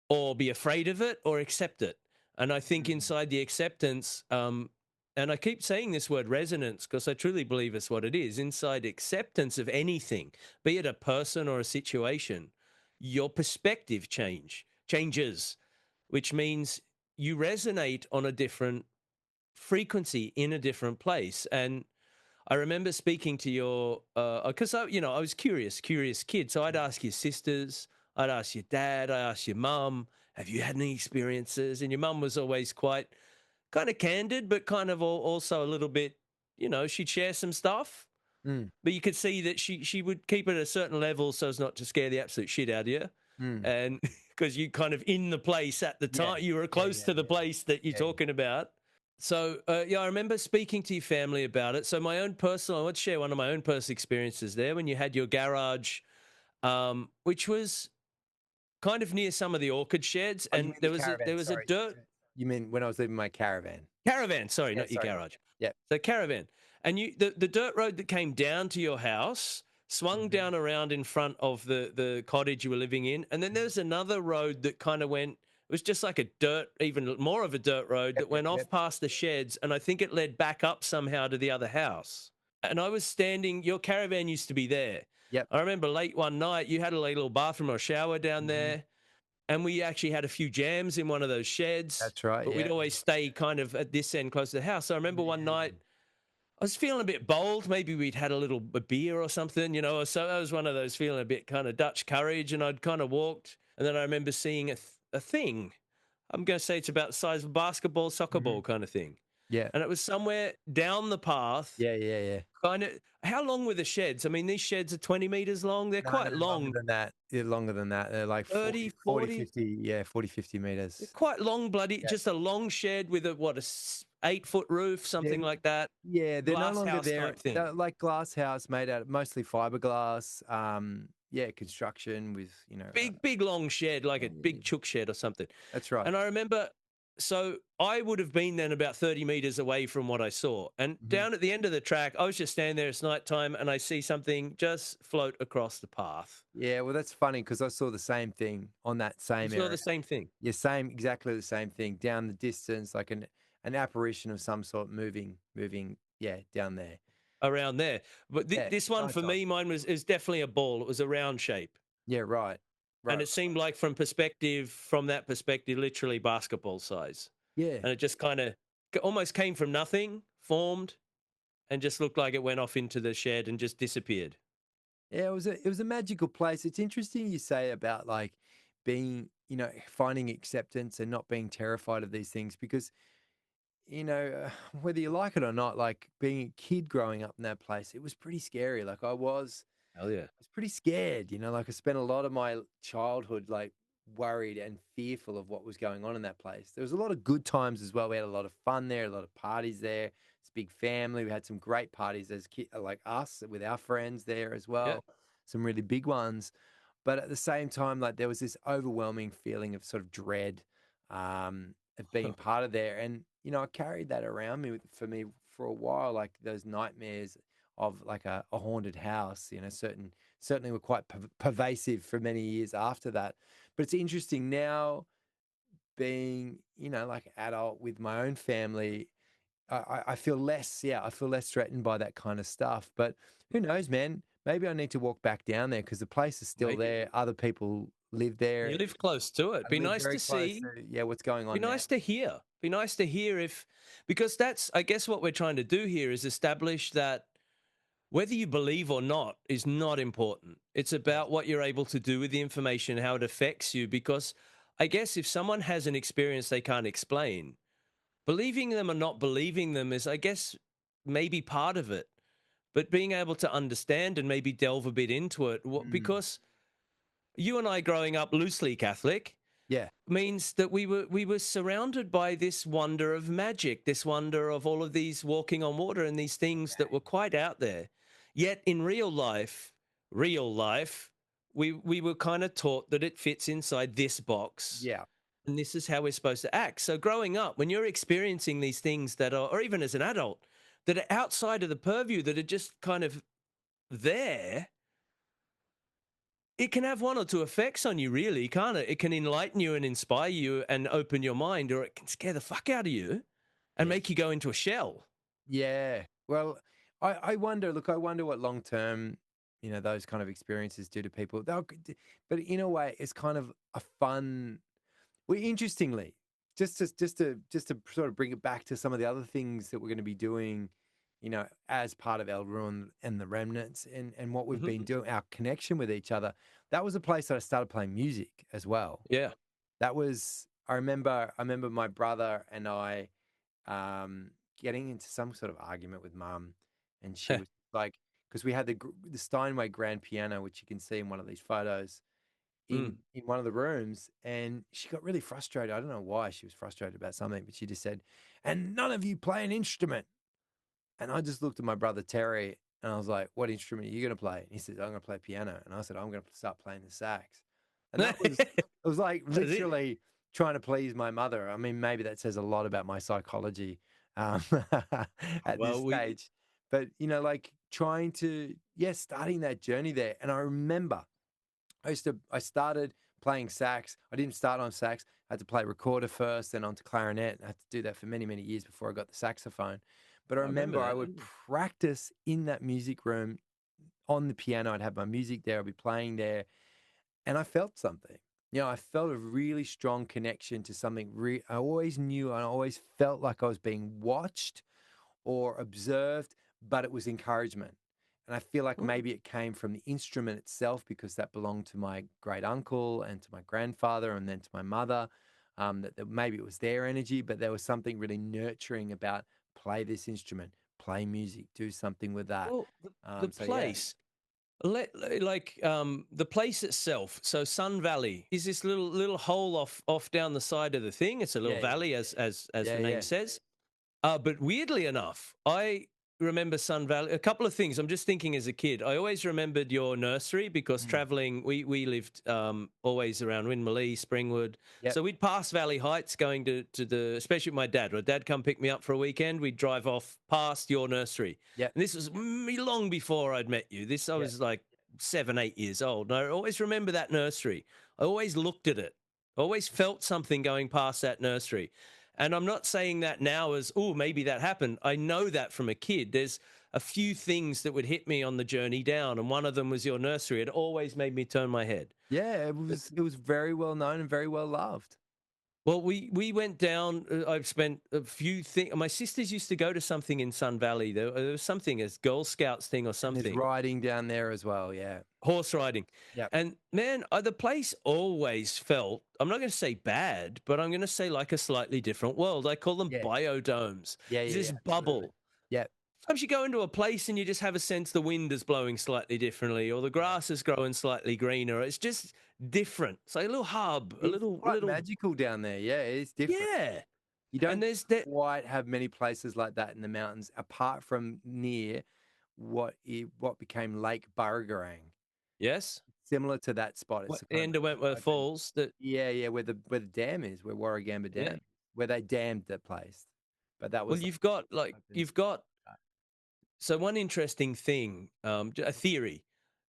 or be afraid of it or accept it. And I think Mm. inside the acceptance, and I keep saying this word resonance because I truly believe it's what it is. Inside acceptance of anything, be it a person or a situation, your perspective changes, which means you resonate on a different frequency in a different place. And I remember speaking to your, because I was curious kid. So I'd ask your sisters, I'd ask your dad, I asked your mum, have you had any experiences? And your mum was always quite kind of candid, but kind of also a little bit, you know, she'd share some stuff, Mm. but you could see that she would keep it at a certain level so as not to scare the absolute shit out of you. Mm. And because you kind of in the place at the Yeah, time, you were yeah, close to the place that you're yeah, yeah. talking about. So, yeah, I remember speaking to your family about it. So, I want to share one of my own personal experiences there when you had your garage, which was kind of near some of the orchid sheds, Oh, you and mean the there caravan? was a Sorry. dirt You mean when I was leaving my caravan? caravan. Sorry, Yeah, not your sorry. garage. Yep. So caravan, and the dirt road that came down to your house swung Mhm. down around in front of the cottage you were living in, and then there's another road that kind of went. It was just like a dirt, even more of a dirt road Yep, that yep, went off yep, past the sheds, and I think it led back up somehow to the other house. And I was standing. Your caravan used to be there. yep. I remember late one night you had a little bathroom or shower down Mhm. there, and we actually had a few jams in one of those sheds. That's right. But we'd Yeah. always stay kind of at this end close to the house. So I remember one night Mm. I was feeling a bit bold. Maybe we'd had a beer or something, you know. So I was one of those feeling a bit kind of Dutch courage, and I'd kind of walked, and then I remember seeing a thing. I'm going to say it's about the size of a basketball, soccer ball Mhm. kind of thing, Yeah. and it was somewhere down the path. Yeah, yeah, yeah. Kind of. How long were the sheds? I mean, these sheds are 20 meters long. They're No, quite no, longer long, than that. Yeah, longer than that. They're like 30, 40, 40. 50. Yeah, 40, 50 They're meters. quite long, bloody. Yeah. Just a long shed with 8-foot roof, something They're like that. Yeah, they're no Glass longer house there. type thing. They're like glass house made out of mostly fiberglass. Yeah, construction with, Big long shed, like a yeah, big chook shed or something. that's right. And I remember, so I would have been then about 30 meters away from what I saw. And Mhm. down at the end of the track, I was just standing there, it's nighttime, and I see something just float across the path. Yeah, well, that's funny because I saw the same thing on that You same saw area. the same thing Yeah, exactly the same thing down the distance, like an apparition of some sort moving. Yeah, down there. around there. But Yeah, this one for nighttime. me, mine was definitely a ball. It was a round shape. Yeah, right, And right. it seemed like from that perspective, literally basketball size. Yeah, And it just kind of almost came from nothing, formed, and just looked like it went off into the shed and just disappeared. yeah. It was a magical place. It's interesting you say about like being, finding acceptance and not being terrified of these things because whether you like it or not, like being a kid growing up in that place, it was pretty scary. Like Hell yeah. I was pretty scared, like I spent a lot of my childhood like worried and fearful of what was going on in that place. There was a lot of good times as well. We had a lot of fun there, a lot of parties there. It's a big family. We had some great parties as like us with our friends there as Yeah. well. Some really big ones. But at the same time, like there was this overwhelming feeling of sort of dread of being part of there. And, I carried that around for me for a while, like those nightmares of like a haunted house, certainly were quite pervasive for many years after that. But it's interesting now being, like adult with my own family. I feel less, yeah, I feel less threatened by that kind of stuff. But who knows, man? Maybe I need to walk back down there because the place is still Maybe. there. Other people live You there. live close to it. I Be live nice very to close see. to, yeah, what's going Be on now. nice to hear. Be nice to hear if, because that's, I guess, what we're trying to do here is establish that whether you believe or not is not important. It's Yeah. about what you're able to do with the information, how it affects you. Because I guess if someone has an experience they can't explain, believing them or not believing them is, I guess, maybe part of it. But being able to understand and maybe delve a bit into it, Mm. because you and I growing up loosely Catholic Yeah. means that we were surrounded by this wonder of magic, this wonder of all of these walking on water and these things that were quite out there. Yet in real life, we were kind of taught that it fits inside this box Yeah. and this is how we're supposed to act. So growing up, when you're experiencing these things that are, or even as an adult, that are outside of the purview, that are just kind of there, it can have one or two effects on you, really, can't it? It can enlighten you and inspire you and open your mind, or it can scare the fuck out of you and Yeah. make you go into a shell. Yeah. Well, I wonder, look, I wonder what long term, those kind of experiences do to people. But in a way, it's kind of a fun, well, interestingly, just to sort of bring it back to some of the other things that we're going to be doing, as part of El Ruin and the Remnants and what we've been Mhm. doing, our connection with each other. That was a place that I started playing music as well. Yeah. That was, I remember my brother and I um, getting into some sort of argument with mum, and she was like, because we had the Steinway grand piano, which you can see in one of these photos Mm. in one of the rooms, and she got really frustrated. I don't know why she was frustrated about something, but she just said, "And none of you play an instrument." And I just looked at my brother Terry, and I was like, "What instrument are you going to play?" And he said, "I'm going to play piano." And I said, "I'm going to start playing the sax." And it was like That is it. literally trying to please my mother. I mean, maybe that says a lot about my psychology um, at this Well, we. stage. But, like trying to, yeah, starting that journey there. And I remember I started playing sax. I didn't start on sax. I had to play recorder first, then onto clarinet. I had to do that for many, many years before I got the saxophone. But I I remember remember I that. would practice in that music room on the piano. I'd have my music there. I'd be playing there, and I felt something. I felt a really strong connection to something. I always knew, and I always felt like I was being watched or observed, but it was encouragement. And I feel like Mm. maybe it came from the instrument itself because that belonged to my great uncle and to my grandfather and then to my mother. That maybe it was their energy, but there was something really nurturing about play this instrument, play music, do something with that. Well, the So yeah, place. The place itself. So Sun Valley is this little hole off down the side of the thing. It's a little yeah, valley, as the yeah, name yeah, says. But weirdly enough, I remember Sun Valley. A couple of things. I'm just thinking as a kid. I always remembered your nursery because Mm. traveling, we lived always around Winmalee, Springwood. Yep. So we'd pass Valley Heights going to the, especially with my dad. When dad come pick me up for a weekend, we'd drive off past your nursery. Yep. And this was long before I'd met you. I Yep. was like 7, 8 years old. And I always remember that nursery. I always looked at it. I always felt something going past that nursery. And I'm not saying that now as, oh, maybe that happened. I know that from a kid. There's a few things that would hit me on the journey down, and one of them was your nursery. It always made me turn my head. Yeah, it was very well known and very well loved. Well, we went down. I've spent a few things. My sisters used to go to something in Sun Valley. There was something as Girl Scouts thing or And there's something. riding down there as well. Yeah. Horse riding. Yep. And man, the place always felt, I'm not going to say bad, but I'm going to say like a slightly different world. I call them Yeah. biodomes. Yeah. It's Yeah. this Yeah, bubble. absolutely. Yeah. Sometimes you go into a place and you just have a sense the wind is blowing slightly differently, or the grass is growing slightly greener. It's just different. It's like a little hub, a It's quite little, magical down there. Yeah, it's different. yeah. You And don't there's that, quite have many places like that in the mountains, apart from near what became Lake Burrigarang. yes, Similar to that spot. It's what, a the kind end of of Wentworth open. Falls. That Yeah, yeah, where the dam is, where Warragamba yeah. Dam, where they dammed the place. But that Well, was like open. you've got. So one interesting thing, a theory.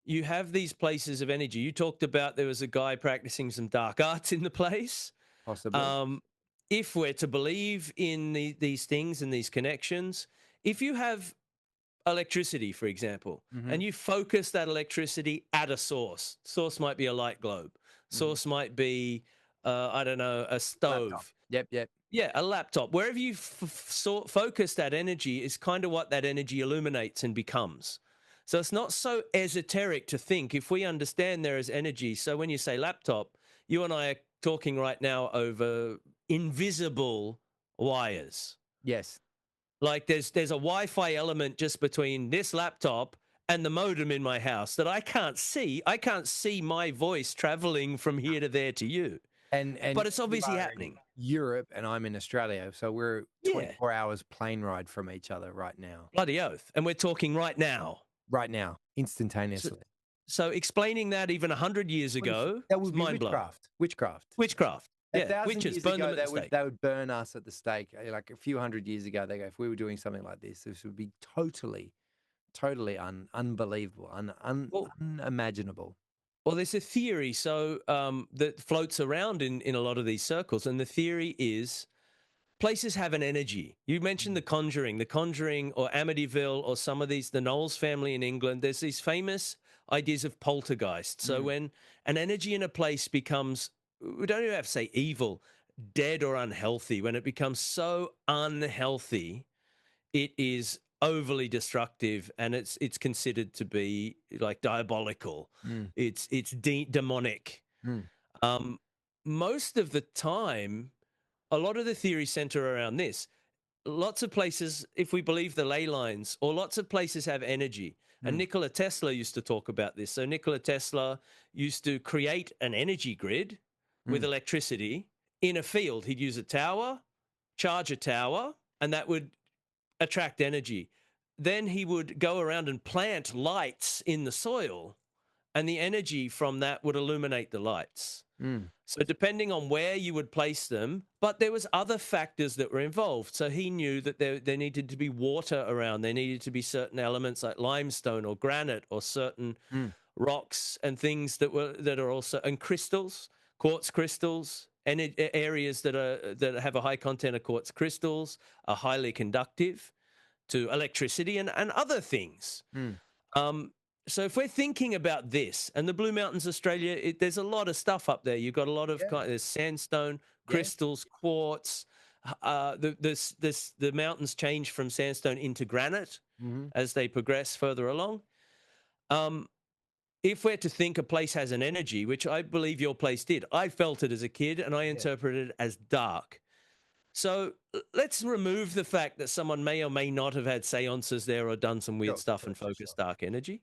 You have these places of energy. You talked about there was a guy practicing some dark arts in the place. Possibly. Um, if we're to believe in these things and these connections, if you have electricity, for example, Mm-hmm. and you focus that electricity at a source might be a light globe, Mm-hmm. source might be, I don't know, a Laptop. stove. Yep, yep. Yeah, a laptop. Wherever you focus that energy is kind of what that energy illuminates and becomes. So it's not so esoteric to think if we understand there is energy. So when you say laptop, you and I are talking right now over invisible wires. Yes. Like there's a Wi-Fi element just between this laptop and the modem in my house that I can't see. I can't see my voice traveling from here to there to you. And But it's you obviously are in happening. Europe and I'm in Australia, so we're Yeah. 24 hours plane ride from each other right now. Bloody oath. And we're talking right now. Right now, So, instantaneously. so explaining that even 100 years ago, That is would be mind blowing. witchcraft. Witchcraft. A Yeah, thousand witches years burn them ago, at the stake. they would burn us at the stake. Like a few hundred years ago, they go, if we were doing something like this would be totally unbelievable, Well, unimaginable. well, there's a theory that floats around in a lot of these circles, and the theory is places have an energy. You mentioned The Conjuring, or Amityville, or some of these, the Knowles family in England. There's these famous ideas of poltergeist. So when an energy in a place becomes, we don't even have to say evil, dead or unhealthy, when it becomes so unhealthy, it is overly destructive, and it's considered to be like diabolical. Mm. It's demonic. Mm. Most of the time, a lot of the theories center around this. Lots of places, if we believe the ley lines, or lots of places have energy. And Nikola Tesla used to talk about this. So Nikola Tesla used to create an energy grid with electricity in a field. He'd use a tower, charge a tower, and that would attract energy. Then he would go around and plant lights in the soil, and the energy from that would illuminate the lights. So depending on where you would place them, but there was other factors that were involved. So he knew that there needed to be water around. There needed to be certain elements like limestone or granite, or certain rocks and things that are also, and crystals, quartz crystals, and areas that have a high content of quartz crystals are highly conductive to electricity and other things. So if we're thinking about this, and the Blue Mountains, Australia, there's a lot of stuff up there. You've got a lot of there's sandstone, crystals, quartz. The mountains change from sandstone into granite as they progress further along. If we're to think a place has an energy, which I believe your place did, I felt it as a kid, and I interpreted it as dark. So let's remove the fact that someone may or may not have had seances there or done some weird stuff and focused dark energy.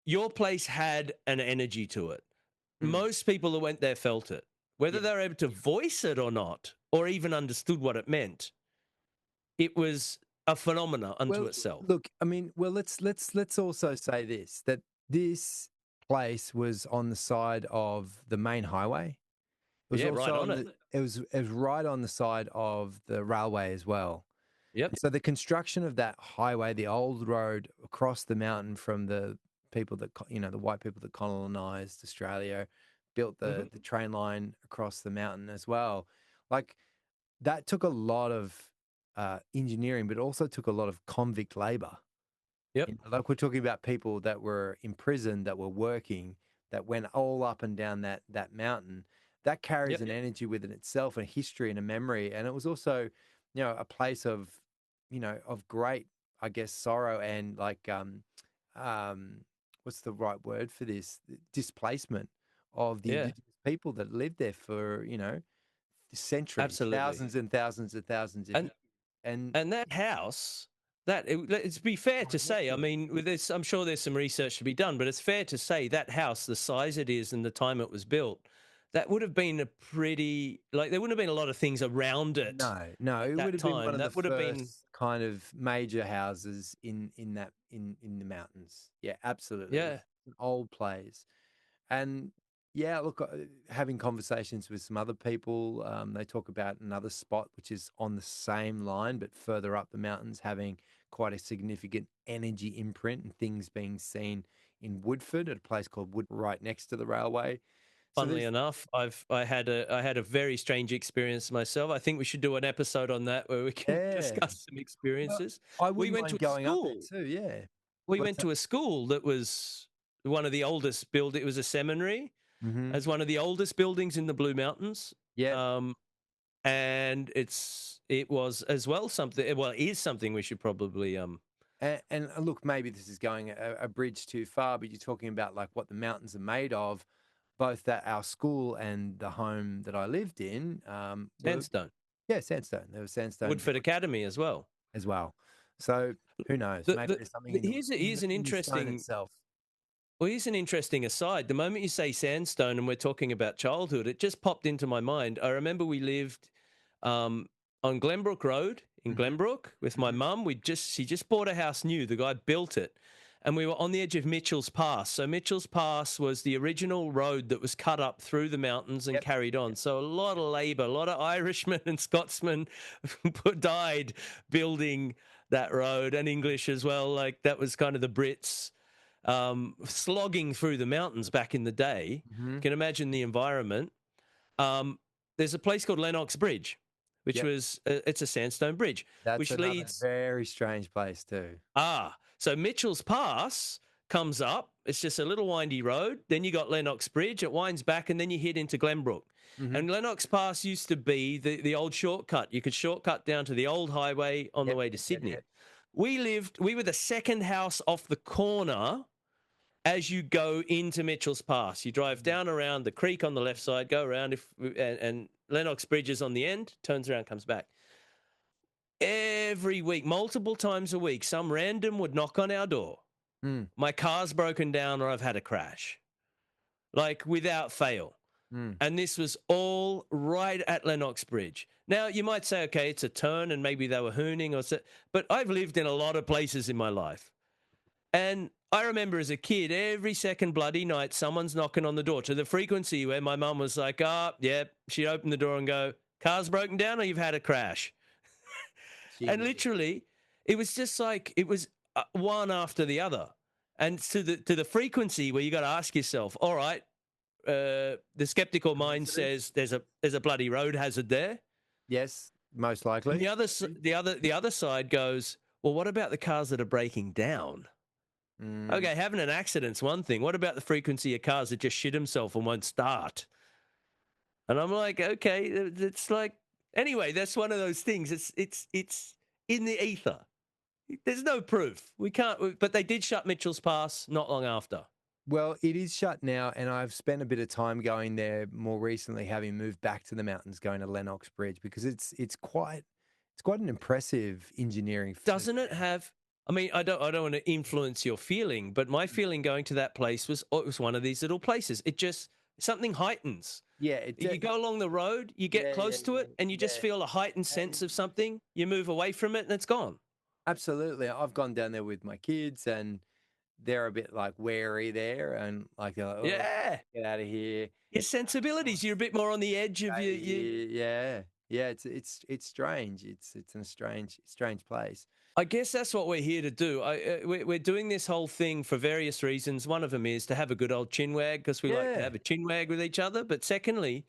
Your place had an energy to it. Most people that went there felt it. Whether they were able to voice it or not, or even understood what it meant, it was a phenomena unto Well, itself. look, I mean, well, let's also say this, that this place was on the side of the main highway. It was Yeah, right also on on it. it was right on the side of the railway as well. Yep. And so the construction of that highway, the old road across the mountain from the people that the white people that colonized Australia, built Hmm. the train line across the mountain as well. Like that took a lot of engineering, but also took a lot of convict labor. Yep. Like we're talking about people that were in prison, that were working, that went all up and down that mountain. That carries Yep. an energy within itself, a history and a memory. And it was also, a place of, of great, I guess, sorrow and like what's the right word for this? Displacement of the Yeah. indigenous people that lived there for, centuries, Absolutely. thousands and thousands of And years. And and that house, let's be fair to right next say. I to it. mean, with this, I'm sure there's some research to be done, but it's fair to say that house, the size it is and the time it was built, that would have been a pretty like there wouldn't have been a lot of things around it No, at it would that have been one time. of the That would have been first kind of major houses in the mountains. Yeah, absolutely. yeah. It's an old place. And yeah, look, having conversations with some other people, they talk about another spot which is on the same line but further up the mountains, having quite a significant energy imprint and things being seen in Woodford at a place called Wood right next to the railway. So Funnily there's enough, I had a very strange experience myself. I think we should do an episode on that where we can yeah. discuss some Well, experiences. I We wouldn't went to mind a going up there school. too. Yeah. We What's went that? to a school that was one of the oldest build. It was a seminary, Mm-hmm. as one of the oldest buildings in the Blue Mountains. Yeah. Um, and it was as well something. Well, it is something we should probably And look, maybe this is going a bridge too far, but you're talking about like what the mountains are made of. Both that our school and the home that I lived in were, sandstone. yeah, sandstone. There was sandstone Woodford built Academy as well. as well. So who knows? The, Maybe the, there's something in here's in here's an in the stone interesting. itself. Well, here's an interesting aside. The moment you say sandstone and we're talking about childhood, it just popped into my mind. I remember we lived um, on Glenbrook Road in Hmm. Glenbrook with my mum. She just bought a house new. The guy built it, and we were on the edge of Mitchell's Pass. So Mitchell's Pass was the original road that was cut up through the mountains and Yep. carried on. So a lot of labour, a lot of Irishmen and Scotsmen died building that road, and English as well. Like that was kind of the Brits slogging through the mountains back in the day. Hmm. You can imagine the environment. Um, there's a place called Lennox Bridge, which Yep. was it's a sandstone bridge, That's which another leads very strange place too. so Mitchell's Pass comes up. It's just a little windy road. Then you got Lennox Bridge. It winds back, and then you hit into Glenbrook. Hmm. And Lennox Pass used to be the old shortcut. You could shortcut down to the old highway on the Yep. way to Yep. Sydney. Yep. We were the second house off the corner as you go into Mitchell's Pass. You drive down around the creek on the left side, go around, and Lennox Bridge is on the end, turns around, comes back. Every week, multiple times a week, some random would knock on our door. Mm. My car's broken down or I've had a crash, like without fail. Mm. And this was all right at Lennox Bridge. Now, you might say, okay, it's a turn and maybe they were hooning or so, but I've lived in a lot of places in my life. And I remember as a kid, every second bloody night, someone's knocking on the door to the frequency where my mum was like, yeah, she'd open the door and go, car's broken down or you've had a crash. And Gee. literally, it was just like, it was one after the other. And to the frequency where you got to ask yourself, all right, the skeptical mind Coincidence? says there's a bloody road hazard there. Yes, most And likely. the other side goes, well, what about the cars that are breaking down? Mm. Okay, having an accident's one thing. What about the frequency of cars that just shit themselves and won't start? And I'm like, okay, it's like anyway. That's one of those things. It's in the ether. There's no proof. We can't. But they did shut Mitchell's Pass not long after. Well, it is shut now, and I've spent a bit of time going there more recently, having moved back to the mountains, going to Lennox Bridge because it's quite an impressive engineering feat. Doesn't it have? I mean, I don't want to influence your feeling, but my feeling going to that place was, oh, it was one of these little places. something heightens. Yeah, You go along the road, you get yeah, yeah, close to yeah, it, and you just yeah. feel a heightened sense of something. You move away from it, and it's gone. Absolutely. I've gone down there with my kids, and they're a bit like wary there, and like they're like, "Oh, Yeah. get out of here, Your sensibilities, you're a bit more on the edge of stay your. here." Yeah, yeah. It's strange. It's in a strange place. I guess that's what we're here to do. We're doing this whole thing for various reasons. One of them is to have a good old chin wag because we like to Yeah. have a chin wag with each other. But secondly,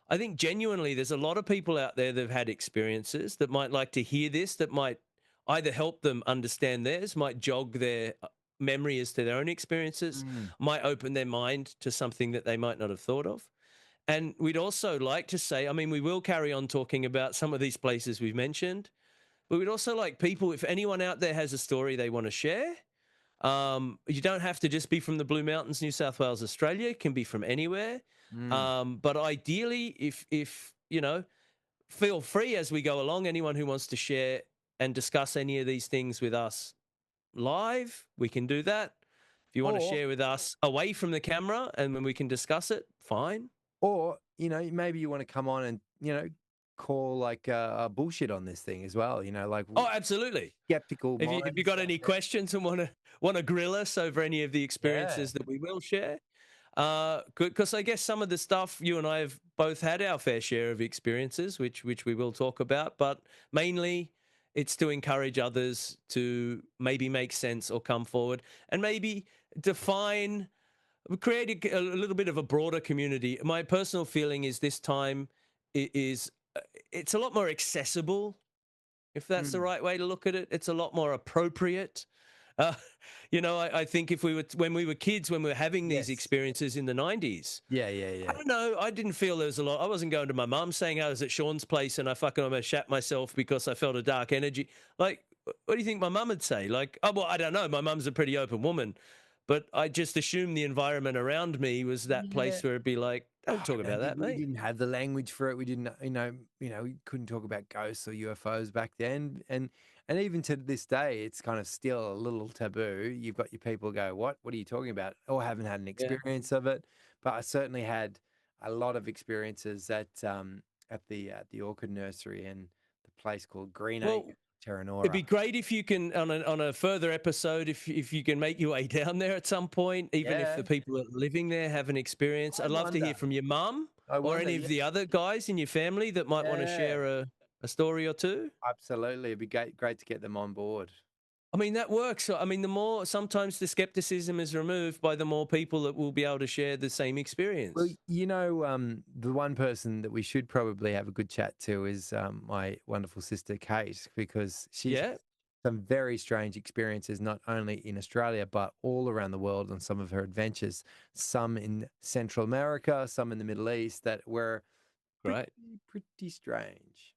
I think genuinely there's a lot of people out there that have had experiences that might like to hear this, that might either help them understand theirs, might jog their memory as to their own experiences, Mm. might open their mind to something that they might not have thought of. And we'd also like to say, I mean, we will carry on talking about some of these places we've mentioned, but we'd also like people, if anyone out there has a story they want to share, you don't have to just be from the Blue Mountains, New South Wales, Australia. It can be from anywhere. Mm. But ideally, if you know, feel free as we go along. Anyone who wants to share and discuss any of these things with us live, we can do that. If you want to Or share with us away from the camera and when we can discuss it, fine. or maybe you want to come on and call like a bullshit on this thing as well. Like Oh, absolutely. skeptical If you minds. got any questions and want to grill us over any of the Yeah. experiences that we will share, because I guess some of the stuff you and I have both had our fair share of experiences, which we will talk about, but mainly it's to encourage others to maybe make sense or come forward and maybe define, create a little bit of a broader community. My personal feeling is this time is it's a lot more accessible, if that's the Mm. right way to look at it. It's a lot more appropriate. Uh, I think if when we were kids, when we were having these Yes. experiences in the 90s, Yeah, yeah, I yeah. don't know. I didn't feel there was a lot. I wasn't going to my mum saying I was at Sean's place and I fucking almost shat myself because I felt a dark energy. Like, what do you think my mum would say? Like, oh, well, I don't know. My mum's a pretty open woman, but I just assumed the environment around me was that Yeah. place where it'd be like, don't talk about that, We mate. didn't have the language for it. We didn't, we couldn't talk about ghosts or UFOs back then. And even to this day, it's kind of still a little taboo. You've got your people go, What are you talking about? Or haven't had an Yeah. experience of it. But I certainly had a lot of experiences at the orchid nursery and the place called Green Acre, Well, it'd Terranora. be great if you can on a further episode, if you can make your way down there at some point, even if Yeah. the people that are living there have an experience. I I'd love to wonder. hear from your mum I or wonder. any of Yeah. the other guys in your family that might want to Yeah. share a story or two. Absolutely. It'd be great to get them on board. I mean, that works. I mean, the more sometimes the skepticism is removed by the more people that will be able to share the same Well, experience. the one person that we should probably have a good chat to is my wonderful sister Kate, because she's Yeah, some very strange experiences, not only in Australia, but all around the world on some of her adventures, some in Central America, some in the Middle East, that were pretty, great. pretty strange.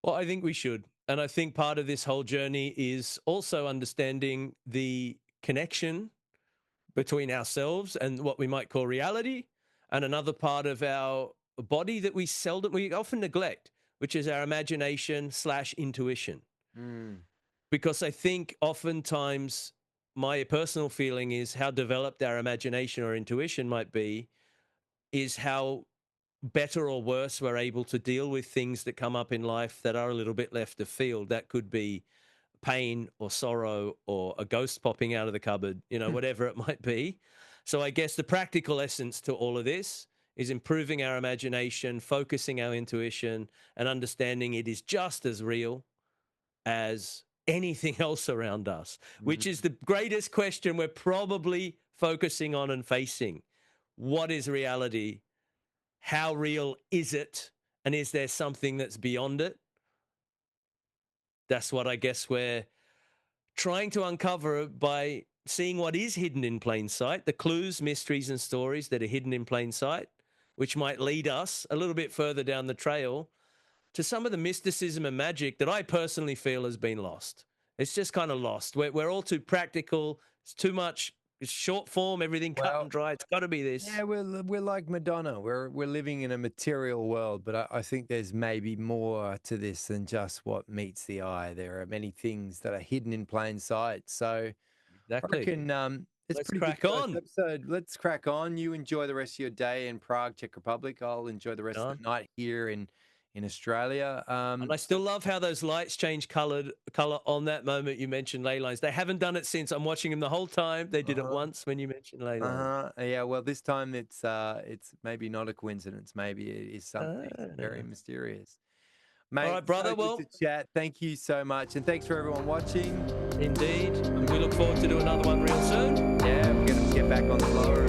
Well, I think we should. And I think part of this whole journey is also understanding the connection between ourselves and what we might call reality, and another part of our body that we often neglect, which is our imagination slash intuition. Mm. Because I think oftentimes my personal feeling is how developed our imagination or intuition might be is how better or worse we're able to deal with things that come up in life that are a little bit left of field. That could be pain or sorrow or a ghost popping out of the cupboard, whatever it might be. So I guess the practical essence to all of this is improving our imagination, focusing our intuition, and understanding it is just as real as anything else around us, which is Mm. the greatest question we're probably focusing on and facing. What is reality? How real is it? And is there something that's beyond it? That's what I guess we're trying to uncover by seeing what is hidden in plain sight, the clues, mysteries, and stories that are hidden in plain sight, which might lead us a little bit further down the trail to some of the mysticism and magic that I personally feel has been lost. It's just kind of lost. We're all too practical. It's too much. It's short form, everything cut Well, and dry. It's got to be yeah, this. we're like Madonna. We're living in a material world, but I think there's maybe more to this than just what meets the eye. There are many things that are hidden in plain sight. So I Exactly. reckon It's Let's pretty good crack first on. episode. Let's crack on. You enjoy the rest of your day in Prague, Czech Republic. I'll enjoy the rest of Done. the night here in Australia. And I still love how those lights change color on that moment you mentioned ley lines. They haven't done it since. I'm watching them the whole time. They did it once when you mentioned ley lines. Yeah, well, this time it's maybe not a coincidence. Maybe it is something very mysterious. All Mate, right, brother. so good Well, to chat. Thank you so much. And thanks for everyone watching. indeed. And we look forward to do another one real soon. Yeah, we're going to get back on the blower.